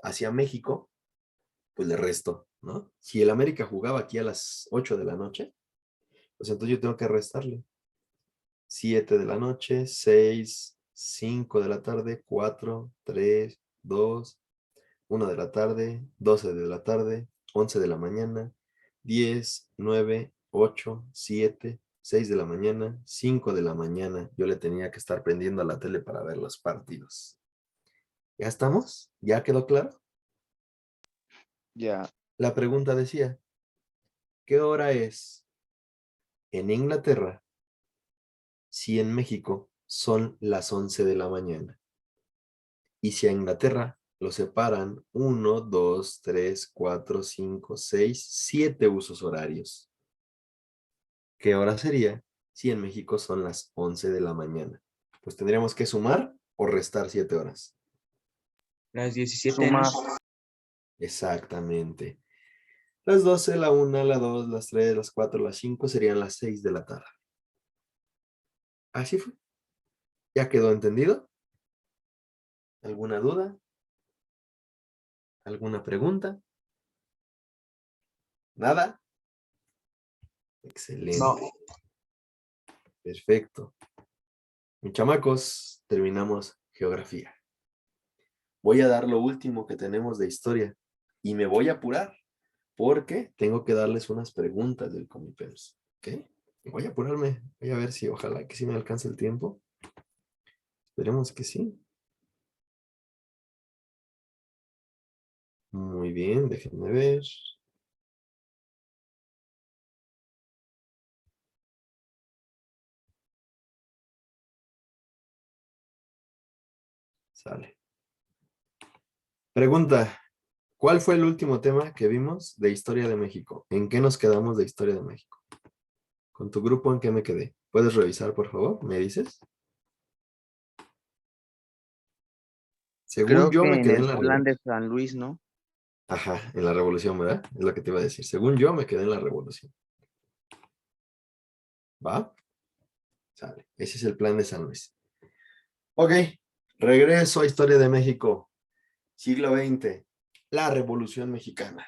hacia México, pues le resto, ¿no? Si el América jugaba aquí a las 8 de la noche, pues entonces yo tengo que restarle. 7 de la noche, 6, 5 de la tarde, 4, 3, 2, 1 de la tarde, 12 de la tarde, 11 de la mañana, 10, 9, 8, 7, 6 de la mañana, 5 de la mañana. Yo le tenía que estar prendiendo a la tele para ver los partidos. ¿Ya estamos? ¿Ya quedó claro? Ya. La pregunta decía, ¿qué hora es en Inglaterra si en México son las 11 de la mañana? Y si a Inglaterra lo separan 1, 2, 3, 4, 5, 6, 7 usos horarios. ¿Qué hora sería si en México son las 11 de la mañana? Pues tendríamos que sumar o restar 7 horas. Las 17, ¿no? Suma. Exactamente. Las 12, la 1, la 2, las 3, las 4, las 5 serían las 6 de la tarde. Así fue. ¿Ya quedó entendido? ¿Alguna duda? ¿Alguna pregunta? ¿Nada? Excelente. No. Perfecto. Mis chamacos, terminamos geografía. Voy a dar lo último que tenemos de historia y me voy a apurar porque tengo que darles unas preguntas del Comipems. ¿Ok? Voy a apurarme. Voy a ver si ojalá que sí me alcance el tiempo. Esperemos que sí. Muy bien, déjenme ver. Sale. Pregunta. ¿Cuál fue el último tema que vimos de Historia de México? ¿En qué nos quedamos de Historia de México? ¿Con tu grupo en qué me quedé? ¿Puedes revisar, por favor? ¿Me dices? Según Creo yo que me en quedé el en la plan revolución. de San Luis, ¿no? Ajá, en la revolución, ¿verdad? Es lo que te iba a decir. Según yo me quedé en la revolución. ¿Va? Sale. Ese es el plan de San Luis. Ok. Regreso a Historia de México. Siglo XX. La Revolución Mexicana.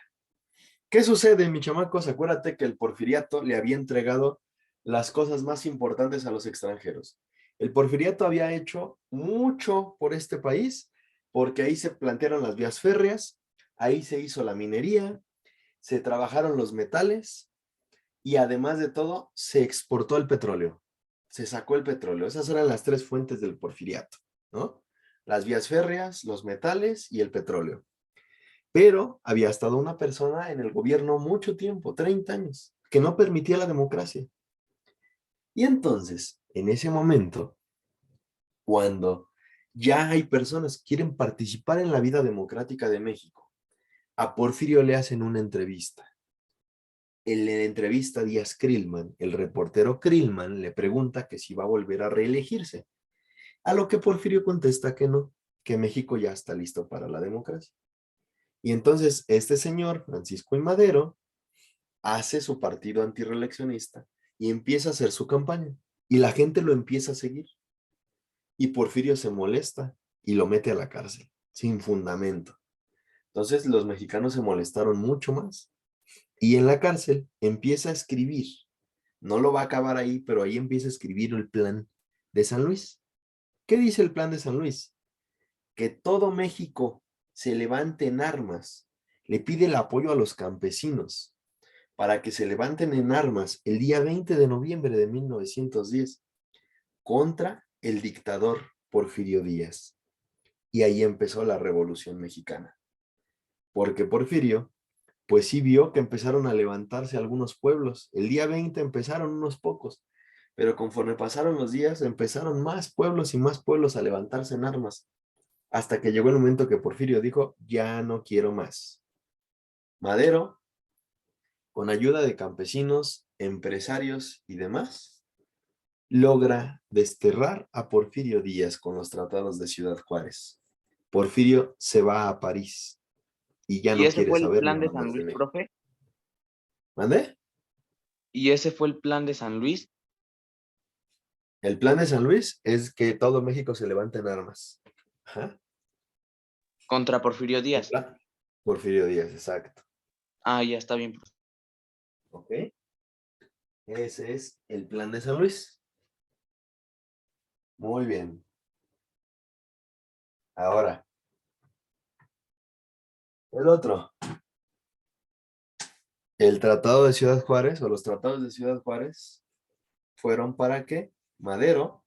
¿Qué sucede, mi chamacos? Acuérdate que el Porfiriato le había entregado las cosas más importantes a los extranjeros. El Porfiriato había hecho mucho por este país, porque ahí se plantearon las vías férreas, ahí se hizo la minería, se trabajaron los metales y además de todo, se exportó el petróleo. Se sacó el petróleo. Esas eran las 3 fuentes del Porfiriato, ¿no? Las vías férreas, los metales y el petróleo. Pero había estado una persona en el gobierno mucho tiempo, 30 años, que no permitía la democracia. Y entonces, en ese momento, cuando ya hay personas que quieren participar en la vida democrática de México, a Porfirio le hacen una entrevista. En la entrevista Díaz Krillman, el reportero Krillman le pregunta que si va a volver a reelegirse, a lo que Porfirio contesta que no, que México ya está listo para la democracia. Y entonces este señor, Francisco I. Madero, hace su partido antirreeleccionista y empieza a hacer su campaña. Y la gente lo empieza a seguir. Y Porfirio se molesta y lo mete a la cárcel, sin fundamento. Entonces los mexicanos se molestaron mucho más. Y en la cárcel empieza a escribir. No lo va a acabar ahí, pero ahí empieza a escribir el plan de San Luis. ¿Qué dice el plan de San Luis? Que todo México se levante en armas. Le pide el apoyo a los campesinos para que se levanten en armas el día 20 de noviembre de 1910 contra el dictador Porfirio Díaz. Y ahí empezó la Revolución Mexicana. Porque Porfirio, pues sí vio que empezaron a levantarse algunos pueblos. El día 20 empezaron unos pocos, pero conforme pasaron los días, empezaron más pueblos y más pueblos a levantarse en armas. hasta que llegó el momento que Porfirio dijo, ya no quiero más. Madero, con ayuda de campesinos, empresarios y demás, logra desterrar a Porfirio Díaz con los tratados de Ciudad Juárez. Porfirio se va a París y ya ¿Y no ese quiere fue el saber plan nada de San más de Luis, México. profe? ¿Mande? ¿Y ese fue el plan de San Luis? El plan de San Luis es que todo México se levante en armas. Ajá. Contra Porfirio Díaz. Contra Porfirio Díaz, exacto. Ah, ya está bien. ¿Ok? Ese es el plan de San Luis. Muy bien. Ahora, el otro. El Tratado de Ciudad Juárez o los tratados de Ciudad Juárez fueron para que Madero,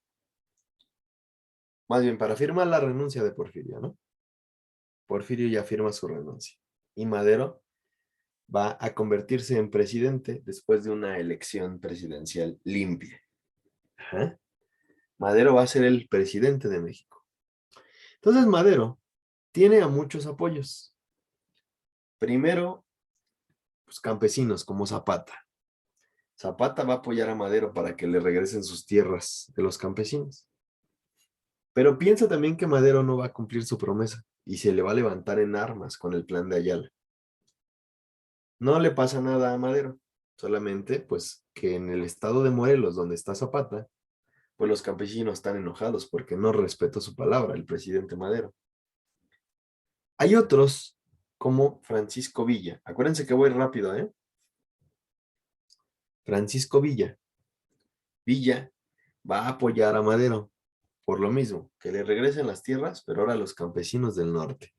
más bien para firmar la renuncia de Porfirio, ¿no? Porfirio ya firma su renuncia. Y Madero va a convertirse en presidente después de una elección presidencial limpia. Ajá. Madero va a ser el presidente de México. Entonces Madero tiene a muchos apoyos. Primero, pues campesinos como Zapata. Zapata va a apoyar a Madero para que le regresen sus tierras de los campesinos. Pero piensa también que Madero no va a cumplir su promesa y se le va a levantar en armas con el plan de Ayala. No le pasa nada a Madero, solamente pues que en el estado de Morelos, donde está Zapata, pues los campesinos están enojados porque no respetó su palabra el presidente Madero. Hay otros como Francisco Villa. Acuérdense que voy rápido, ¿eh? Francisco Villa. Villa va a apoyar a Madero por lo mismo, que le regresen las tierras, pero ahora a los campesinos del norte.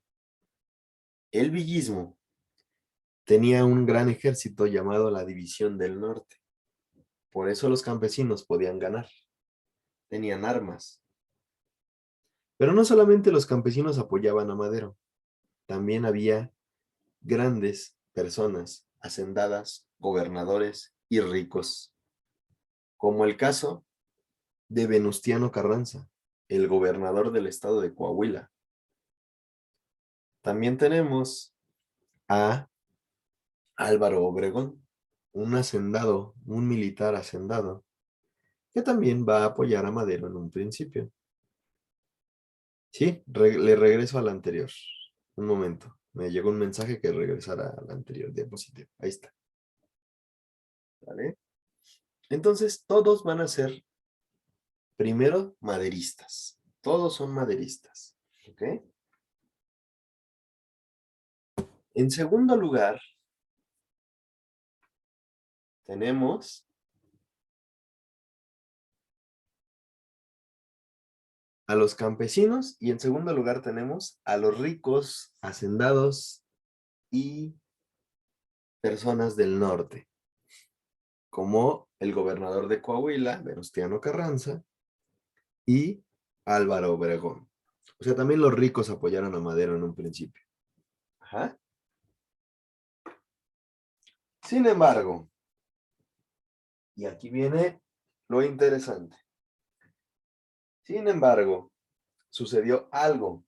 El villismo tenía un gran ejército llamado la División del Norte. Por eso los campesinos podían ganar. Tenían armas. Pero no solamente los campesinos apoyaban a Madero, también había grandes personas, hacendadas, gobernadores y ricos, como el caso de Venustiano Carranza, el gobernador del estado de Coahuila. También tenemos a Álvaro Obregón, un hacendado, un militar hacendado, que también va a apoyar a Madero en un principio. Sí, le regreso al anterior. Un momento. Me llegó un mensaje que regresara a la anterior diapositiva. Ahí está. ¿Vale? Entonces, todos van a ser, primero, maderistas. Todos son maderistas. ¿Ok? En segundo lugar, tenemos a los campesinos y en segundo lugar tenemos a los ricos, hacendados y personas del norte, como el gobernador de Coahuila, Venustiano Carranza, y Álvaro Obregón. O sea, también los ricos apoyaron a Madero en un principio. Ajá. Sin embargo, y aquí viene lo interesante. Sin embargo, sucedió algo.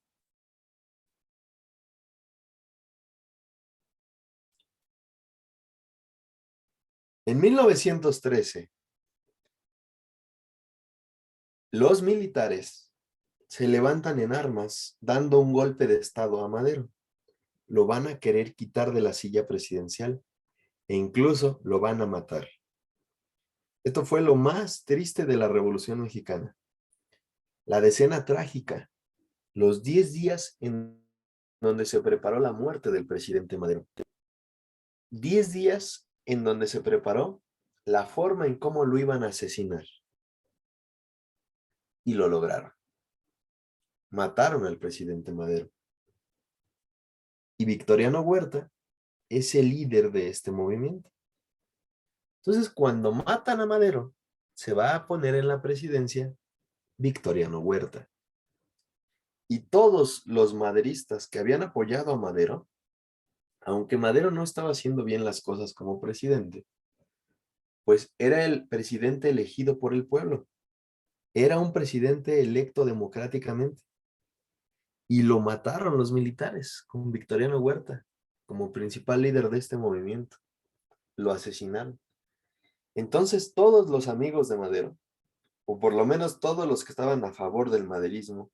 En 1913, los militares se levantan en armas dando un golpe de estado a Madero. Lo van a querer quitar de la silla presidencial e incluso lo van a matar. Esto fue lo más triste de la Revolución Mexicana. La decena trágica, los 10 días en donde se preparó la muerte del presidente Madero. 10 días en donde se preparó la forma en cómo lo iban a asesinar. Y lo lograron. Mataron al presidente Madero. Y Victoriano Huerta es el líder de este movimiento. Entonces, cuando matan a Madero, se va a poner en la presidencia Victoriano Huerta. Y todos los maderistas que habían apoyado a Madero, aunque Madero no estaba haciendo bien las cosas como presidente, pues era el presidente elegido por el pueblo. Era un presidente electo democráticamente. y lo mataron los militares con Victoriano Huerta como principal líder de este movimiento. Lo asesinaron. Entonces todos los amigos de Madero, o por lo menos todos los que estaban a favor del maderismo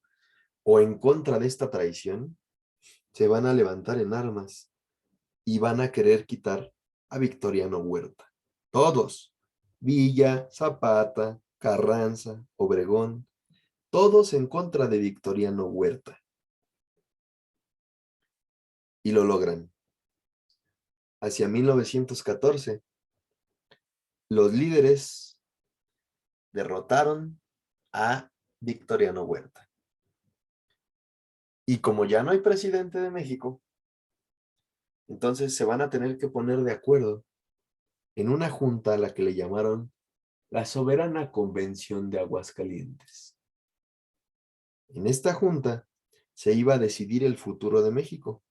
o en contra de esta traición, se van a levantar en armas y van a querer quitar a Victoriano Huerta. Todos. Villa, Zapata, Carranza, Obregón, todos en contra de Victoriano Huerta. Y lo logran. Hacia 1914, los líderes derrotaron a Victoriano Huerta. Y como ya no hay presidente de México, entonces se van a tener que poner de acuerdo en una junta a la que le llamaron la Soberana Convención de Aguascalientes. En esta junta se iba a decidir el futuro de México.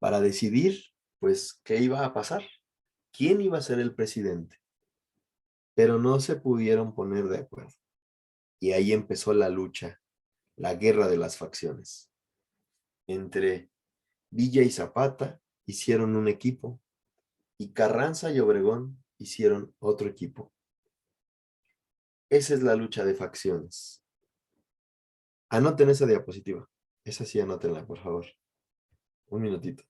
Para decidir, pues, qué iba a pasar, quién iba a ser el presidente. Pero no se pudieron poner de acuerdo. Y ahí empezó la lucha, la guerra de las facciones. Entre Villa y Zapata hicieron un equipo y Carranza y Obregón hicieron otro equipo. Esa es la lucha de facciones. Anoten esa diapositiva. Esa sí, anótenla, por favor. Un minutito.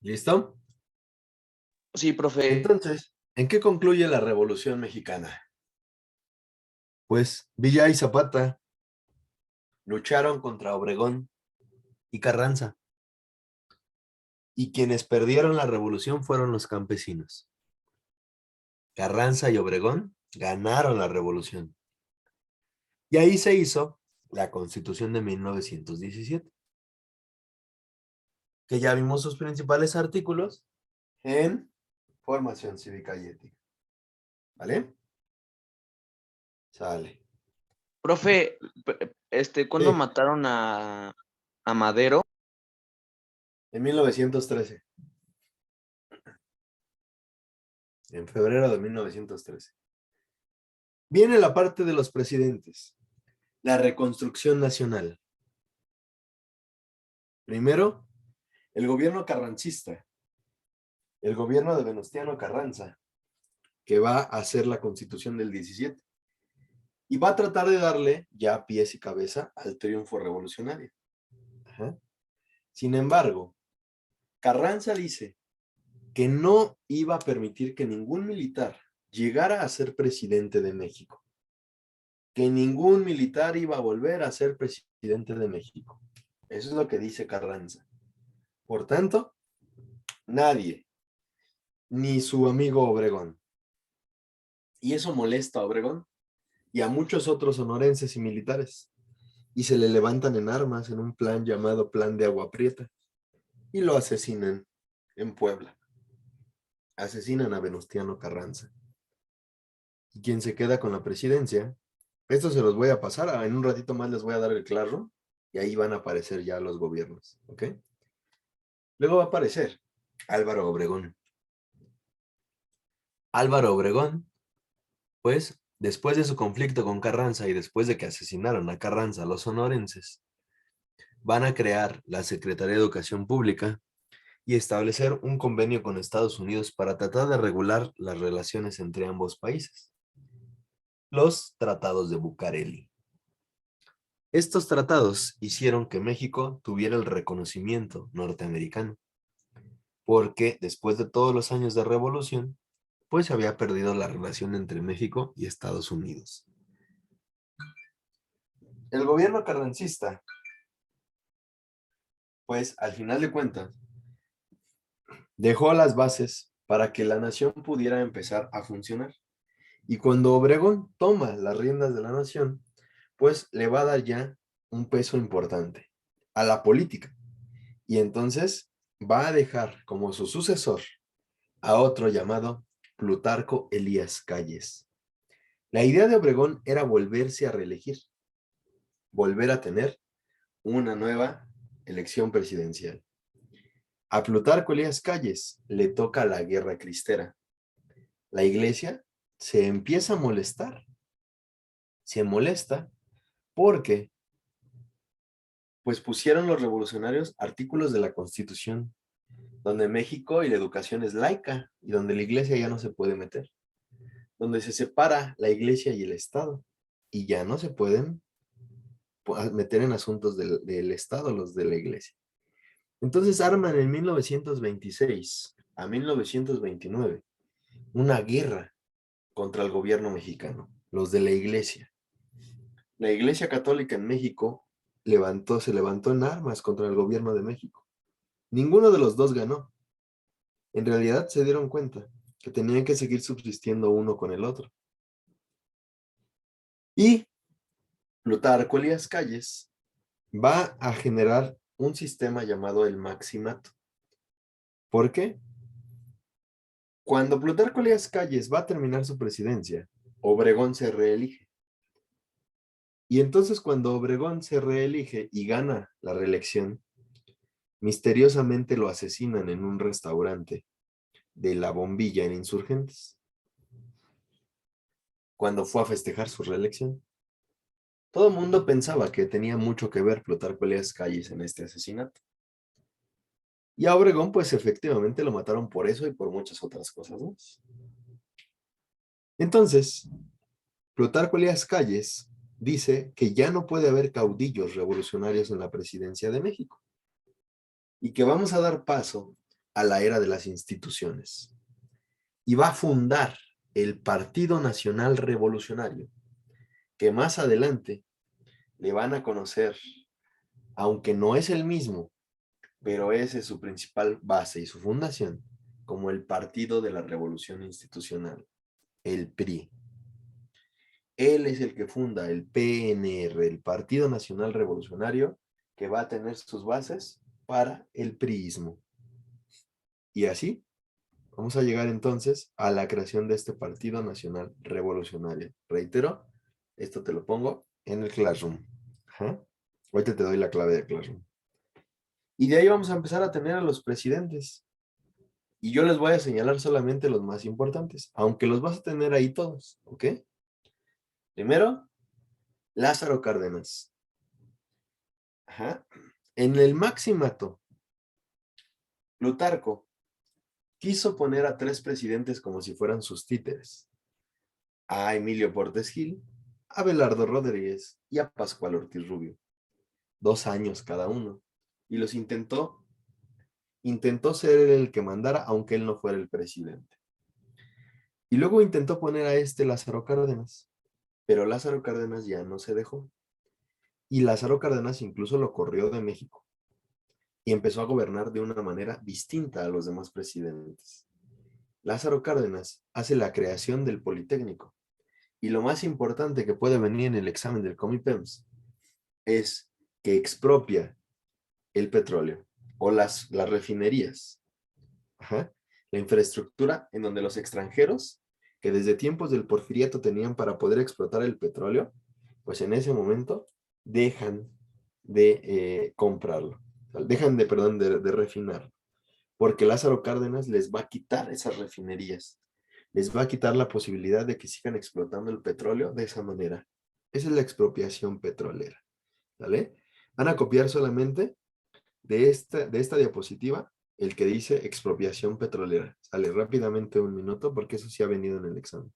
¿Listo? Sí, profe. Entonces, ¿en qué concluye la Revolución Mexicana? Pues Villa y Zapata lucharon contra Obregón y Carranza. Y quienes perdieron la revolución fueron los campesinos. Carranza y Obregón ganaron la revolución. Y ahí se hizo la Constitución de 1917, que ya vimos sus principales artículos en Formación Cívica y Ética. ¿Vale? Sale. Profe, ¿cuándo Sí, mataron a Madero? en 1913. En febrero de 1913. Viene la parte de los presidentes. la reconstrucción nacional. Primero, el gobierno carrancista, el gobierno de Venustiano Carranza, que va a hacer la Constitución del 17. Y va a tratar de darle ya pies y cabeza al triunfo revolucionario. Ajá. Sin embargo, Carranza dice que no iba a permitir que ningún militar llegara a ser presidente de México. Que ningún militar iba a volver a ser presidente de México. Eso es lo que dice Carranza. Por tanto, nadie, ni su amigo Obregón. Y eso molesta a Obregón y a muchos otros sonorenses y militares. Y se le levantan en armas en un plan llamado Plan de Agua Prieta. Y lo asesinan en Puebla. Asesinan a Venustiano Carranza. Y quien se queda con la presidencia, esto se los voy a pasar, en un ratito más les voy a dar el claro, y ahí van a aparecer ya los gobiernos, ¿ok? Luego va a aparecer Álvaro Obregón. Álvaro Obregón, pues, después de su conflicto con Carranza y después de que asesinaron a Carranza los sonorenses, van a crear la Secretaría de Educación Pública y establecer un convenio con Estados Unidos para tratar de regular las relaciones entre ambos países. Los tratados de Bucareli. Estos tratados hicieron que México tuviera el reconocimiento norteamericano, porque después de todos los años de revolución, pues se había perdido la relación entre México y Estados Unidos. El gobierno carrancista, pues al final de cuentas, dejó las bases para que la nación pudiera empezar a funcionar. Y cuando Obregón toma las riendas de la nación, pues le va a dar ya un peso importante a la política. Y entonces va a dejar como su sucesor a otro llamado Plutarco Elías Calles. La idea de Obregón era volverse a reelegir, volver a tener una nueva elección presidencial. A Plutarco Elías Calles le toca la guerra cristera. La iglesia se empieza a molestar. Se molesta porque pues pusieron los revolucionarios artículos de la Constitución donde México y la educación es laica y donde la iglesia ya no se puede meter, donde se separa la iglesia y el Estado y ya no se pueden meter en asuntos del Estado los de la iglesia. Entonces arman en 1926 a 1929 una guerra contra el gobierno mexicano, los de la iglesia. La Iglesia Católica en México se levantó en armas contra el gobierno de México. Ninguno de los dos ganó. En realidad se dieron cuenta que tenían que seguir subsistiendo uno con el otro. Y Plutarco Elías Calles va a generar un sistema llamado el Maximato. ¿Por qué? Cuando Plutarco Elías Calles va a terminar su presidencia, Obregón se reelige. Y entonces cuando Obregón se reelige y gana la reelección, misteriosamente lo asesinan en un restaurante de La Bombilla en Insurgentes, cuando fue a festejar su reelección. Todo el mundo pensaba que tenía mucho que ver Plutarco Elías Calles en este asesinato. Y a Obregón, pues efectivamente lo mataron por eso y por muchas otras cosas más. Entonces, Plutarco Elías Calles dice que ya no puede haber caudillos revolucionarios en la presidencia de México y que vamos a dar paso a la era de las instituciones. Y va a fundar el Partido Nacional Revolucionario, que más adelante le van a conocer, aunque no es el mismo, pero esa es su principal base y su fundación, como el Partido de la Revolución Institucional, el PRI. Él es el que funda el PNR, el Partido Nacional Revolucionario, que va a tener sus bases para el priismo. Y así vamos a llegar entonces a la creación de este Partido Nacional Revolucionario. Reitero, esto te lo pongo en el Classroom. Ajá. Ahorita te doy la clave de Classroom. Y de ahí vamos a empezar a tener a los presidentes. Y yo les voy a señalar solamente los más importantes, aunque los vas a tener ahí todos, ¿ok? Primero, Lázaro Cárdenas. Ajá. En el Maximato, Plutarco quiso poner a 3 presidentes como si fueran sus títeres. A Emilio Portes Gil, a Abelardo Rodríguez y a Pascual Ortiz Rubio. 2 años cada uno. Y los intentó ser él el que mandara, aunque él no fuera el presidente. Y luego intentó poner a Lázaro Cárdenas, pero Lázaro Cárdenas ya no se dejó. Y Lázaro Cárdenas incluso lo corrió de México y empezó a gobernar de una manera distinta a los demás presidentes. Lázaro Cárdenas hace la creación del Politécnico. Y lo más importante que puede venir en el examen del Comipems es que expropia el petróleo o las refinerías. Ajá. La infraestructura en donde los extranjeros, que desde tiempos del Porfiriato tenían para poder explotar el petróleo, pues en ese momento dejan de comprarlo. Dejan de refinarlo. Porque Lázaro Cárdenas les va a quitar esas refinerías. Les va a quitar la posibilidad de que sigan explotando el petróleo de esa manera. Esa es la expropiación petrolera. ¿Vale? Van a copiar solamente de esta diapositiva el que dice expropiación petrolera. Sale rápidamente 1 minuto porque eso sí ha venido en el examen.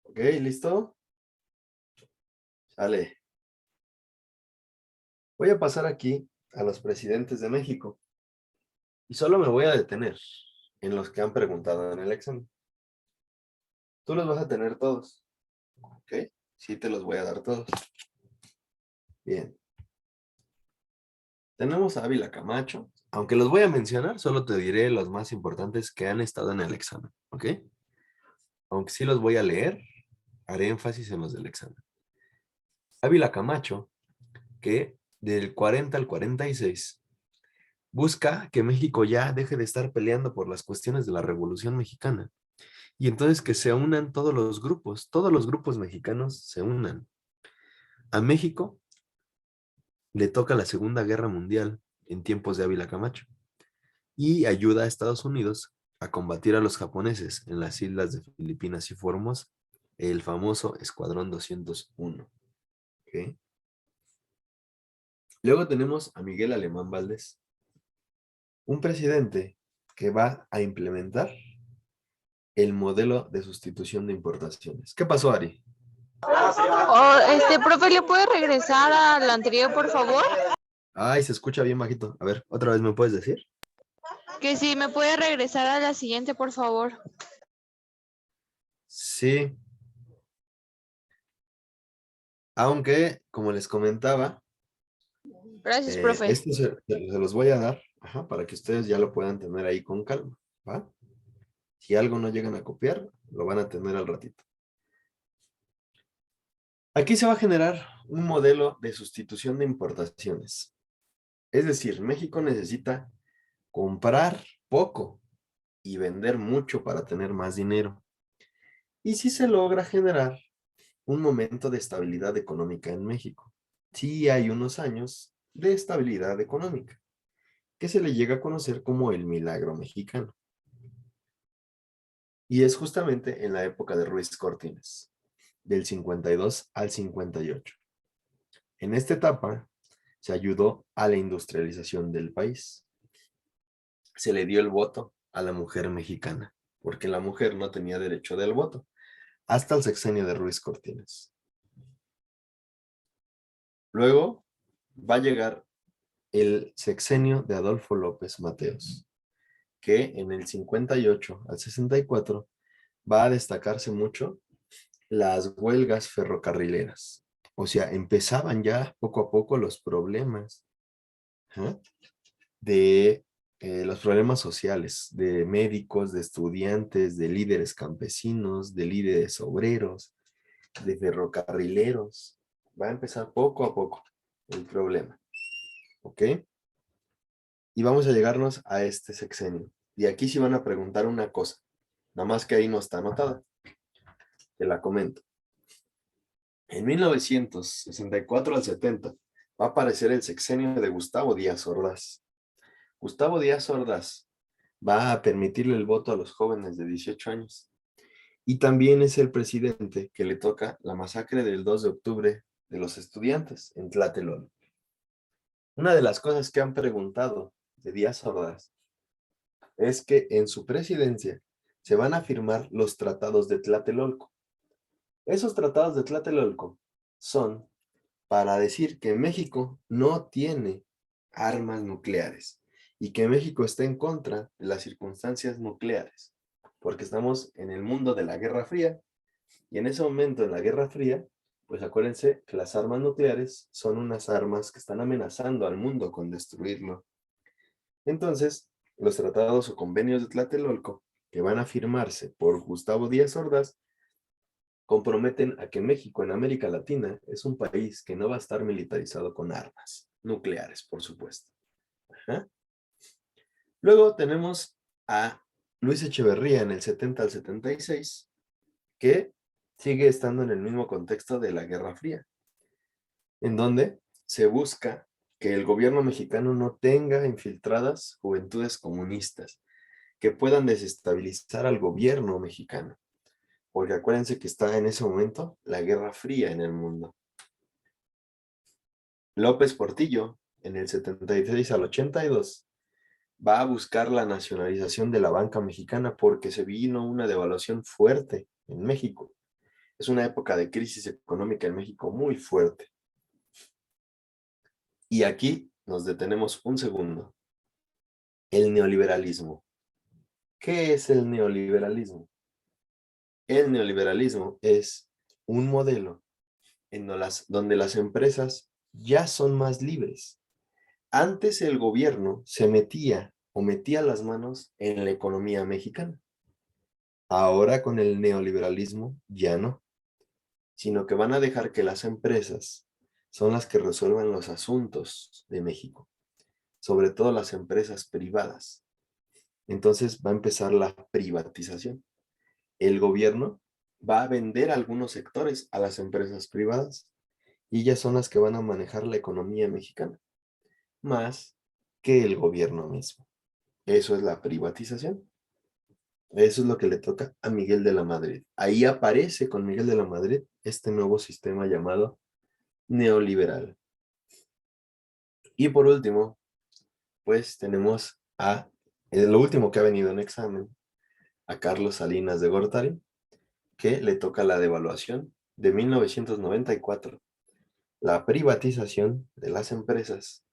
¿Ok? ¿Listo? Sale. Voy a pasar aquí a los presidentes de México. Y solo me voy a detener en los que han preguntado en el examen. Tú los vas a tener todos. ¿Ok? Sí, te los voy a dar todos. Bien. Tenemos a Ávila Camacho. Aunque los voy a mencionar, solo te diré los más importantes que han estado en el examen. ¿Ok? Aunque sí los voy a leer, haré énfasis en los del examen. Ávila Camacho, que del 40 al 46 busca que México ya deje de estar peleando por las cuestiones de la Revolución Mexicana. Y entonces que se unan todos los grupos mexicanos se unan. A México le toca la Segunda Guerra Mundial en tiempos de Ávila Camacho y ayuda a Estados Unidos a combatir a los japoneses en las islas de Filipinas y Formosa, el famoso Escuadrón 201. ¿Okay? Luego tenemos a Miguel Alemán Valdés, un presidente que va a implementar el modelo de sustitución de importaciones. ¿Qué pasó, Ari? Profe, ¿le puede regresar a la anterior, por favor? Ay, se escucha bien bajito. A ver, ¿otra vez me puedes decir? Que sí, ¿me puede regresar a la siguiente, por favor? Sí. Aunque, como les comentaba, Gracias, profe. esto se los voy a dar, para que ustedes ya lo puedan tener ahí con calma, ¿va? Si algo no llegan a copiar, lo van a tener al ratito. Aquí se va a generar un modelo de sustitución de importaciones. Es decir, México necesita comprar poco y vender mucho para tener más dinero. Y si se logra generar un momento de estabilidad económica en México. Sí hay unos años de estabilidad económica, que se le llega a conocer como el milagro mexicano. Y es justamente en la época de Ruiz Cortines, del 52 al 58. En esta etapa se ayudó a la industrialización del país. Se le dio el voto a la mujer mexicana, porque la mujer no tenía derecho del voto, hasta el sexenio de Ruiz Cortines. Luego va a llegar el sexenio de Adolfo López Mateos, que en el 58 al 64 va a destacarse mucho las huelgas ferrocarrileras. O sea, empezaban ya poco a poco los problemas de los problemas sociales, de médicos, de estudiantes, de líderes campesinos, de líderes obreros, de ferrocarrileros. Va a empezar poco a poco el problema. ¿Ok? Y vamos a llegarnos a este sexenio. Y aquí sí van a preguntar una cosa, nada más que ahí no está anotada. Te la comento. En 1964 al 70 va a aparecer el sexenio de Gustavo Díaz Ordaz. Gustavo Díaz Ordaz va a permitirle el voto a los jóvenes de 18 años. Y también es el presidente que le toca la masacre del 2 de octubre de los estudiantes en Tlatelolco. Una de las cosas que han preguntado de Díaz Ordaz es que en su presidencia se van a firmar los tratados de Tlatelolco. Esos tratados de Tlatelolco son para decir que México no tiene armas nucleares y que México está en contra de las circunstancias nucleares, porque estamos en el mundo de la Guerra Fría y en ese momento en la Guerra Fría, pues acuérdense que las armas nucleares son unas armas que están amenazando al mundo con destruirlo. Entonces, los tratados o convenios de Tlatelolco, que van a firmarse por Gustavo Díaz Ordaz, comprometen a que México en América Latina es un país que no va a estar militarizado con armas nucleares, por supuesto. Luego tenemos a Luis Echeverría en el 70 al 76, que sigue estando en el mismo contexto de la Guerra Fría, en donde se busca que el gobierno mexicano no tenga infiltradas juventudes comunistas que puedan desestabilizar al gobierno mexicano. Porque acuérdense que está en ese momento la Guerra Fría en el mundo. López Portillo, en el 76 al 82, va a buscar la nacionalización de la banca mexicana porque se vino una devaluación fuerte en México. Es una época de crisis económica en México muy fuerte. Y aquí nos detenemos un segundo. El neoliberalismo. ¿Qué es el neoliberalismo? El neoliberalismo es un modelo en donde las empresas ya son más libres. Antes el gobierno se metía o metía las manos en la economía mexicana. Ahora con el neoliberalismo ya no, sino que van a dejar que las empresas son las que resuelvan los asuntos de México, sobre todo las empresas privadas. Entonces va a empezar la privatización. El gobierno va a vender algunos sectores a las empresas privadas y ellas son las que van a manejar la economía mexicana, más que el gobierno mismo. Eso es la privatización. Eso es lo que le toca a Miguel de la Madrid. Ahí aparece con Miguel de la Madrid este nuevo sistema llamado neoliberal. Y por último, pues tenemos lo último que ha venido en examen, a Carlos Salinas de Gortari, que le toca la devaluación de 1994, la privatización de las empresas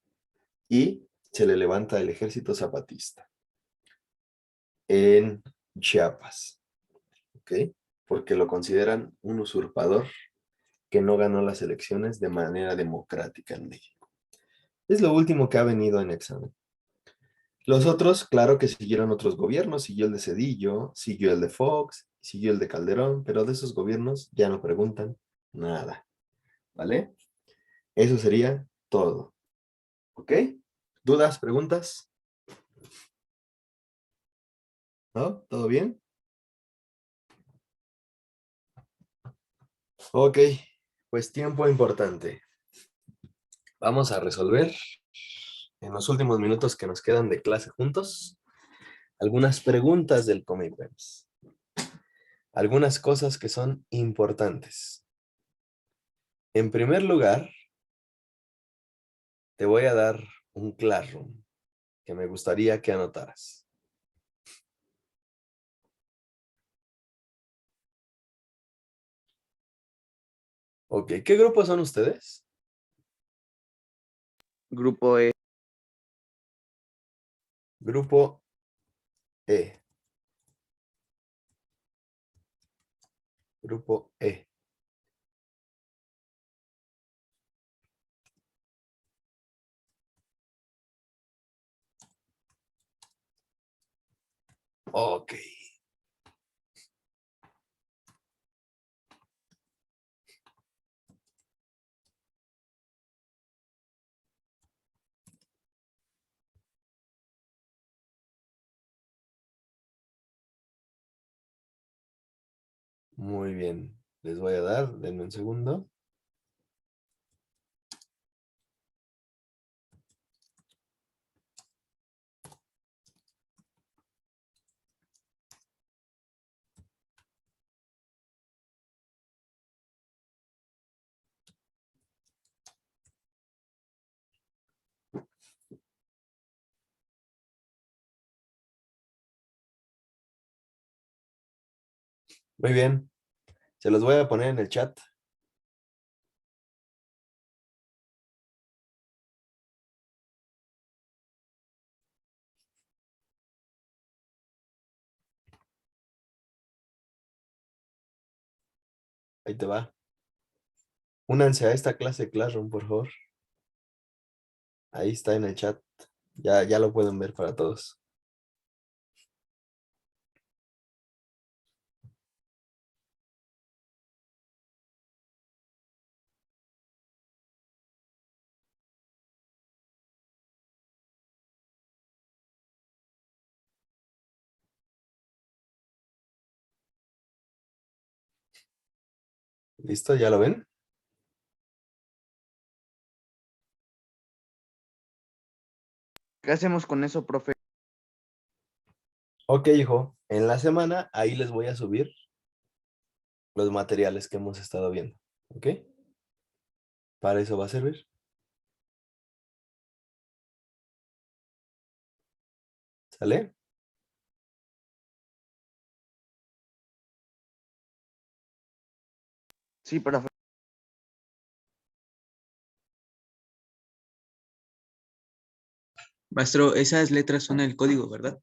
y se le levanta el ejército zapatista en Chiapas, ¿ok? Porque lo consideran un usurpador que no ganó las elecciones de manera democrática en México. Es lo último que ha venido en examen. Los otros, claro que siguieron otros gobiernos, siguió el de Cedillo, siguió el de Fox, siguió el de Calderón, pero de esos gobiernos ya no preguntan nada, ¿vale? Eso sería todo, ¿ok? ¿Dudas, preguntas? ¿No? ¿Todo bien? Ok, pues tiempo importante. Vamos a resolver en los últimos minutos que nos quedan de clase juntos algunas preguntas del Comipems. Algunas cosas que son importantes. En primer lugar, te voy a dar un Classroom que me gustaría que anotaras. Ok, ¿qué grupo son ustedes? Grupo E. Grupo E. Grupo E. Ok. Muy bien. Les voy a dar, denme un segundo. Muy bien. Se los voy a poner en el chat. Ahí te va. Únanse a esta clase Classroom, por favor. Ahí está en el chat. Ya lo pueden ver para todos. ¿Listo? ¿Ya lo ven? ¿Qué hacemos con eso, profe? Ok, hijo. En la semana ahí les voy a subir los materiales que hemos estado viendo. ¿Ok? Para eso va a servir. ¿Sale? Sí, profe. Maestro, esas letras son el código, ¿verdad?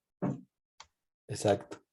Exacto.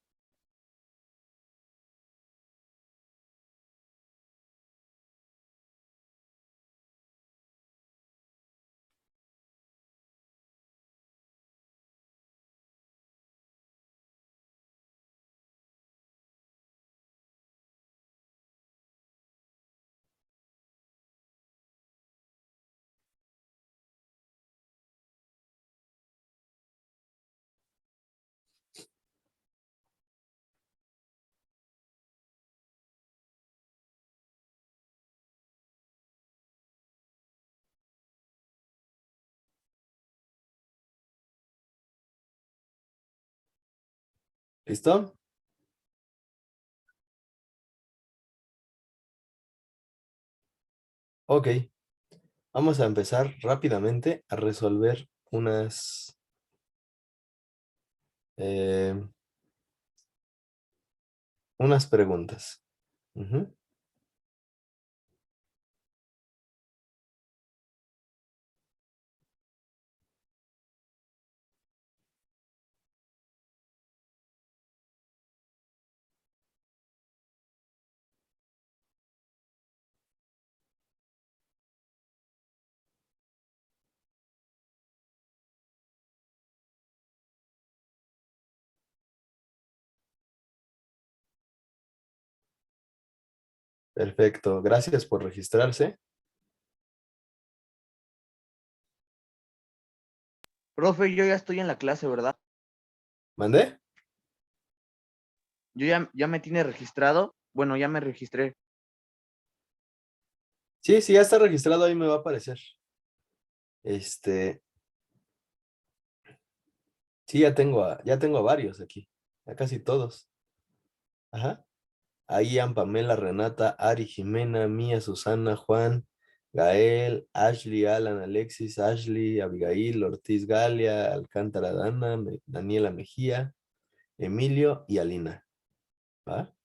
¿Listo? Ok. Vamos a empezar rápidamente a resolver eh, unas preguntas. Ujú. Perfecto. Gracias por registrarse. Profe, yo ya estoy en la clase, ¿verdad? ¿Mandé? Yo ya me tiene registrado. Bueno, ya me registré. Sí, sí, ya está registrado, ahí me va a aparecer. Sí, ya tengo a varios aquí. A casi todos. Ajá. Ahí Ian, Pamela, Renata, Ari, Jimena, Mía, Susana, Juan, Gael, Ashley, Alan, Alexis, Ashley, Abigail, Ortiz, Galia, Alcántara, Dana, Daniela Mejía, Emilio y Alina. ¿Va?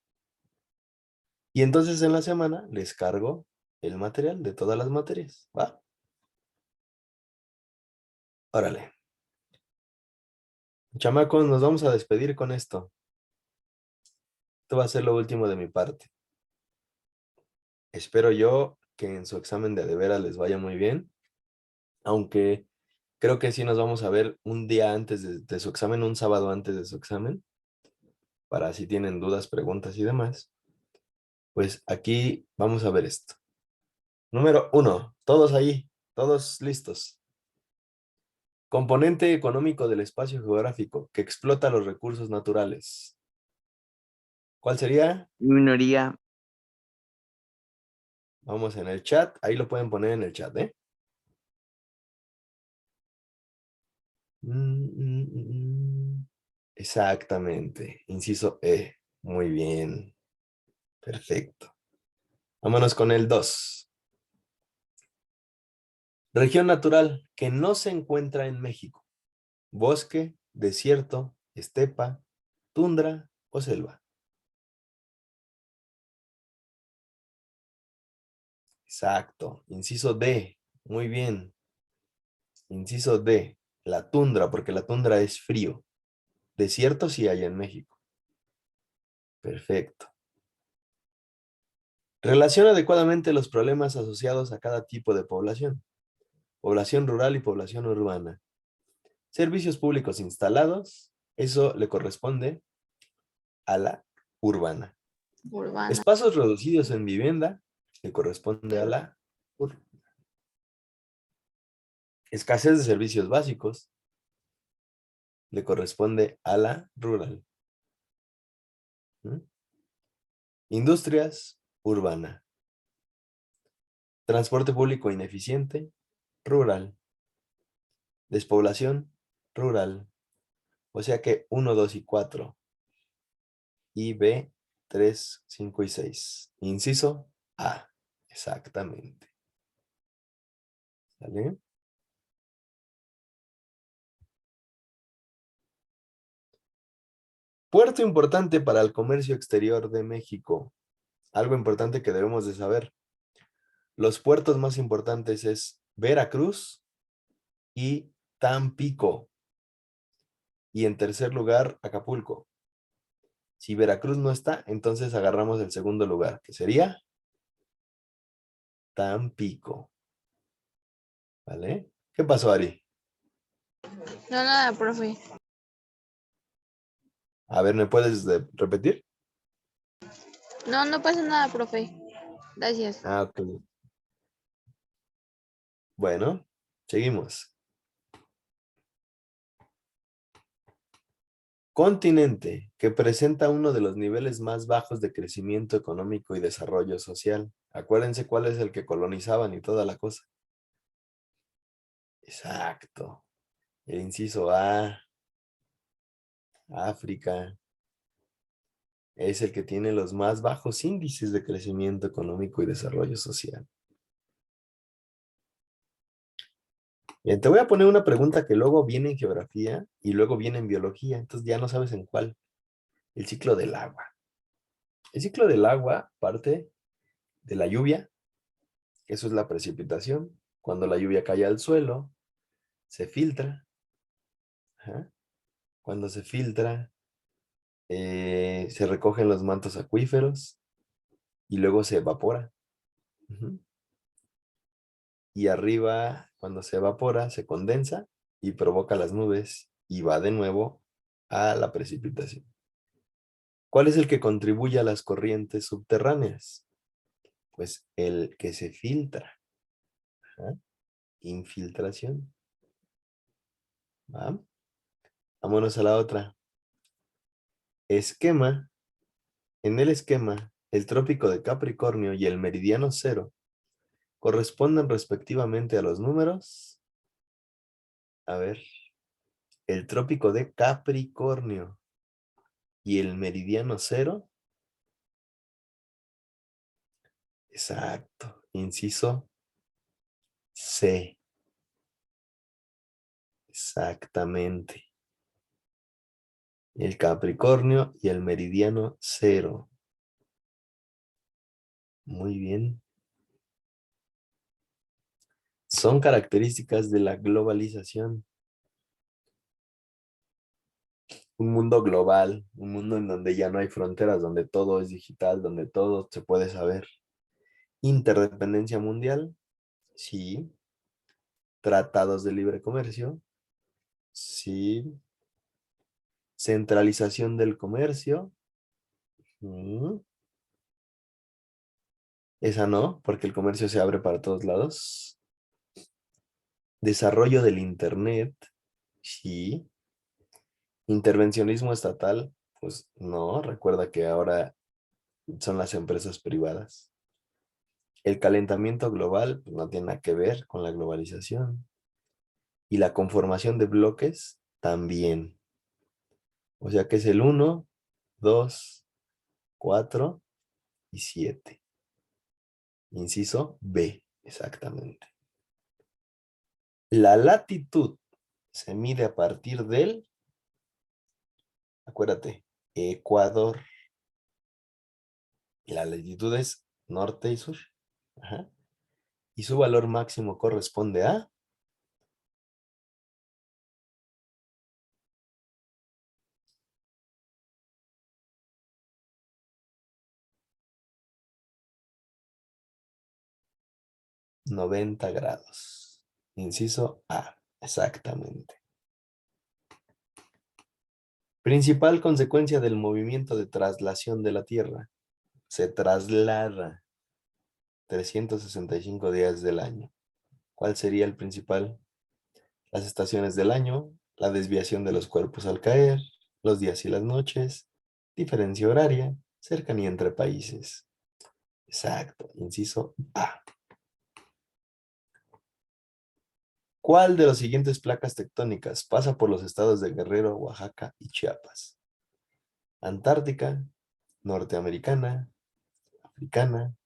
Y entonces en la semana les cargo el material de todas las materias. ¿Va? Órale. Chamacos, nos vamos a despedir con esto. Esto va a ser lo último de mi parte. Espero yo que en su examen de veras les vaya muy bien, aunque creo que sí nos vamos a ver un día antes de su examen, un sábado antes de su examen, para si tienen dudas, preguntas y demás. Pues aquí vamos a ver esto. Número 1, todos ahí, todos listos. Componente económico del espacio geográfico que explota los recursos naturales. ¿Cuál sería? Minoría. Vamos en el chat, ahí lo pueden poner en el chat, ¿eh? Exactamente, inciso E. Muy bien, perfecto. Vámonos con el 2. Región natural que no se encuentra en México. Bosque, desierto, estepa, tundra o selva. Exacto. Inciso D. Muy bien. Inciso D. La tundra, porque la tundra es frío. Desierto sí hay en México. Perfecto. Relaciona adecuadamente los problemas asociados a cada tipo de población. Población rural y población urbana. Servicios públicos instalados. Eso le corresponde a la urbana. Urbana. Espacios reducidos en vivienda, que corresponde a la urbana. Escasez de servicios básicos, le corresponde a la rural. ¿Mm? Industrias, urbana. Transporte público ineficiente, rural. Despoblación, rural. O sea que 1, 2 y 4. Y B, 3, 5 y 6. Inciso A. Exactamente. ¿Sale? Puerto importante para el comercio exterior de México. Algo importante que debemos de saber. Los puertos más importantes es Veracruz y Tampico. Y en tercer lugar, Acapulco. Si Veracruz no está, entonces agarramos el segundo lugar, que sería Tampico. ¿Vale? ¿Qué pasó, Ari? No, nada, profe. A ver, ¿me puedes repetir? No, no pasa nada, profe. Gracias. Ah, ok. Bueno, seguimos. Continente que presenta uno de los niveles más bajos de crecimiento económico y desarrollo social. Acuérdense cuál es el que colonizaban y toda la cosa. Exacto. El inciso A, África, es el que tiene los más bajos índices de crecimiento económico y desarrollo social. Bien, te voy a poner una pregunta que luego viene en geografía y luego viene en biología, entonces ya no sabes en cuál. El ciclo del agua. El ciclo del agua parte de la lluvia, que eso es la precipitación. Cuando la lluvia cae al suelo, se filtra. Ajá. Cuando se filtra, se recogen los mantos acuíferos y luego se evapora. Ujú. Y arriba, cuando se evapora, se condensa y provoca las nubes y va de nuevo a la precipitación. ¿Cuál es el que contribuye a las corrientes subterráneas? Pues el que se filtra. Ajá. Infiltración. ¿Va? Vámonos a la otra. Esquema. En el esquema, el trópico de Capricornio y el meridiano cero corresponden respectivamente a los números. A ver, el trópico de Capricornio y el meridiano cero. Exacto. Inciso C. Exactamente. El Capricornio y el meridiano cero. Muy bien. Son características de la globalización. Un mundo global, un mundo en donde ya no hay fronteras, donde todo es digital, donde todo se puede saber. Interdependencia mundial, sí. Tratados de libre comercio, sí. Centralización del comercio, esa no, porque el comercio se abre para todos lados. Desarrollo del Internet, sí. Intervencionismo estatal, pues no, recuerda que ahora son las empresas privadas. El calentamiento global pues, no tiene nada que ver con la globalización. Y la conformación de bloques también. O sea que es el 1, 2, 4 y 7. Inciso B, exactamente. La latitud se mide a partir del, acuérdate, Ecuador. Y la latitud es norte y sur. Ajá. Y su valor máximo corresponde a 90 grados. Inciso A, exactamente. Principal consecuencia del movimiento de traslación de la Tierra. Se traslada 365 días del año. ¿Cuál sería el principal? Las estaciones del año, la desviación de los cuerpos al caer, los días y las noches, diferencia horaria, cercanía entre países. Exacto, inciso A. ¿Cuál de las siguientes placas tectónicas pasa por los estados de Guerrero, Oaxaca y Chiapas? Antártica, norteamericana, africana,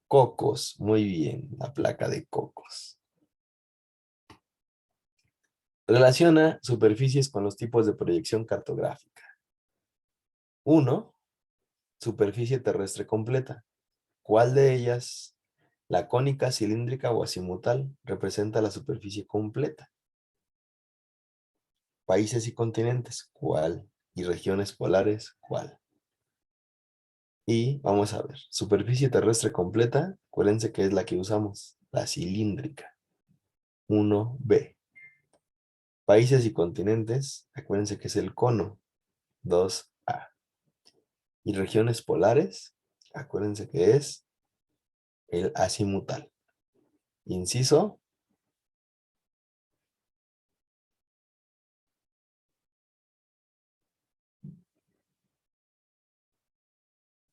Cocos. Muy bien, la placa de Cocos. Relaciona superficies con los tipos de proyección cartográfica. 1. Superficie terrestre completa. ¿Cuál de ellas, la cónica, cilíndrica o azimutal, representa la superficie completa? Países y continentes, ¿cuál? Y regiones polares, ¿cuál? Y vamos a ver, superficie terrestre completa, acuérdense que es la que usamos, la cilíndrica. 1B. Países y continentes, acuérdense que es el cono. 2A. Y regiones polares, acuérdense que es el azimutal. Inciso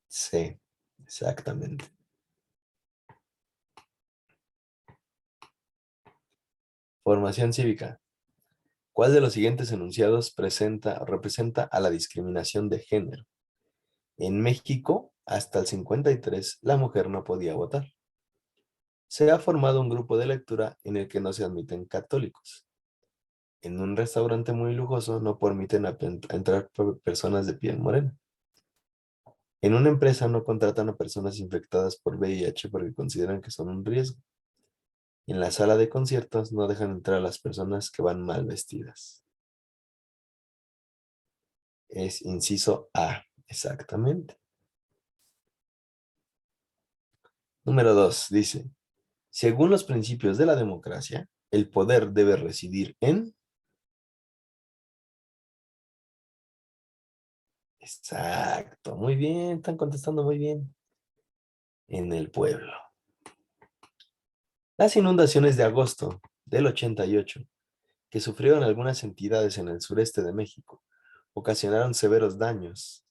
C. Exactamente. Formación cívica. ¿Cuál de los siguientes enunciados presenta o representa a la discriminación de género? En México, hasta el 53, la mujer no podía votar. Se ha formado un grupo de lectura en el que no se admiten católicos. En un restaurante muy lujoso no permiten entrar personas de piel morena. En una empresa no contratan a personas infectadas por VIH porque consideran que son un riesgo. En la sala de conciertos no dejan entrar a las personas que van mal vestidas. Es inciso A, exactamente. Número 2, dice, según los principios de la democracia, el poder debe residir en... Exacto, muy bien, están contestando muy bien. En el pueblo. Las inundaciones de agosto del 88, que sufrieron algunas entidades en el sureste de México, ocasionaron severos daños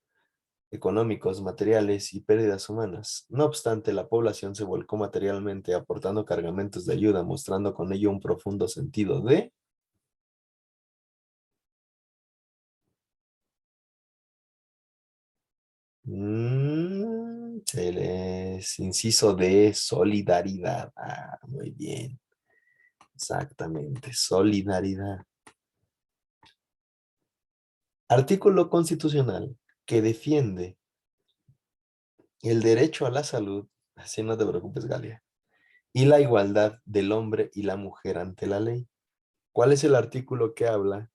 económicos, materiales y pérdidas humanas. No obstante, la población se volcó materialmente aportando cargamentos de ayuda, mostrando con ello un profundo sentido de... Se les inciso de solidaridad. Ah, muy bien. Exactamente, solidaridad. Artículo constitucional que defiende el derecho a la salud, así no te preocupes, Galia, y la igualdad del hombre y la mujer ante la ley. ¿Cuál es el artículo que habla?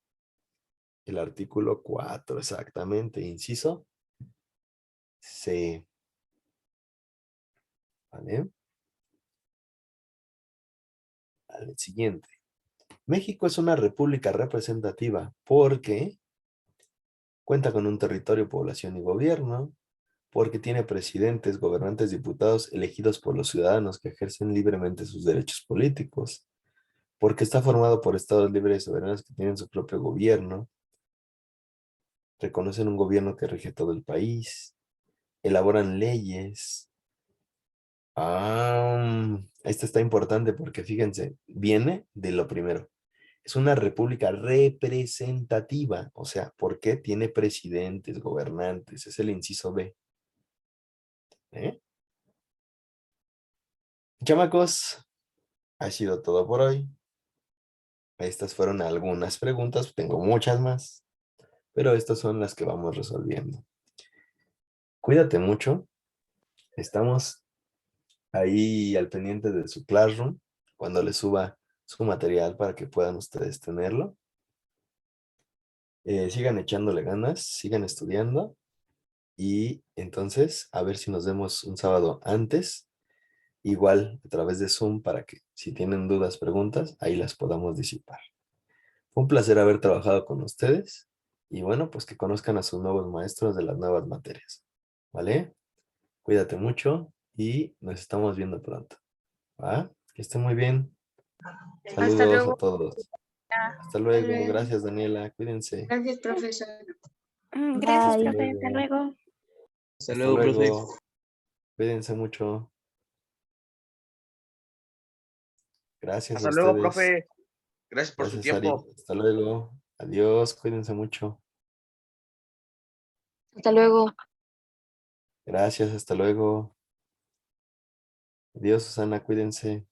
El artículo 4, exactamente, inciso C. ¿Vale? Al siguiente. México es una república representativa porque cuenta con un territorio, población y gobierno, porque tiene presidentes, gobernantes, diputados elegidos por los ciudadanos que ejercen libremente sus derechos políticos, porque está formado por estados libres y soberanos que tienen su propio gobierno, reconocen un gobierno que rige todo el país, elaboran leyes. Esta está importante porque fíjense, viene de lo primero. Es una república representativa, o sea, ¿por qué tiene presidentes, gobernantes? Es el inciso B. ¿Eh? Chamacos, ha sido todo por hoy. Estas fueron algunas preguntas, tengo muchas más, pero estas son las que vamos resolviendo. Cuídate mucho, estamos ahí al pendiente de su Classroom cuando les suba su material para que puedan ustedes tenerlo. Sigan echándole ganas, sigan estudiando y entonces a ver si nos vemos un sábado antes, igual a través de Zoom para que si tienen dudas, preguntas, ahí las podamos disipar. Fue un placer haber trabajado con ustedes y bueno, pues que conozcan a sus nuevos maestros de las nuevas materias. ¿Vale? Cuídate mucho y nos estamos viendo pronto. ¿Va? Que estén muy bien. Hasta Saludos a luego. todos. Hasta Hasta luego. luego. Gracias, Daniela. Cuídense. Gracias, profesor. Gracias, Hasta profe. Hasta luego. luego. Hasta Hasta luego, profe. luego. Cuídense mucho. Gracias a Hasta luego, ustedes. profe. Gracias por su Gracias, Ari. tiempo. Hasta luego. Adiós. Cuídense mucho. Hasta luego. Gracias. Hasta luego. Adiós, Susana. Cuídense.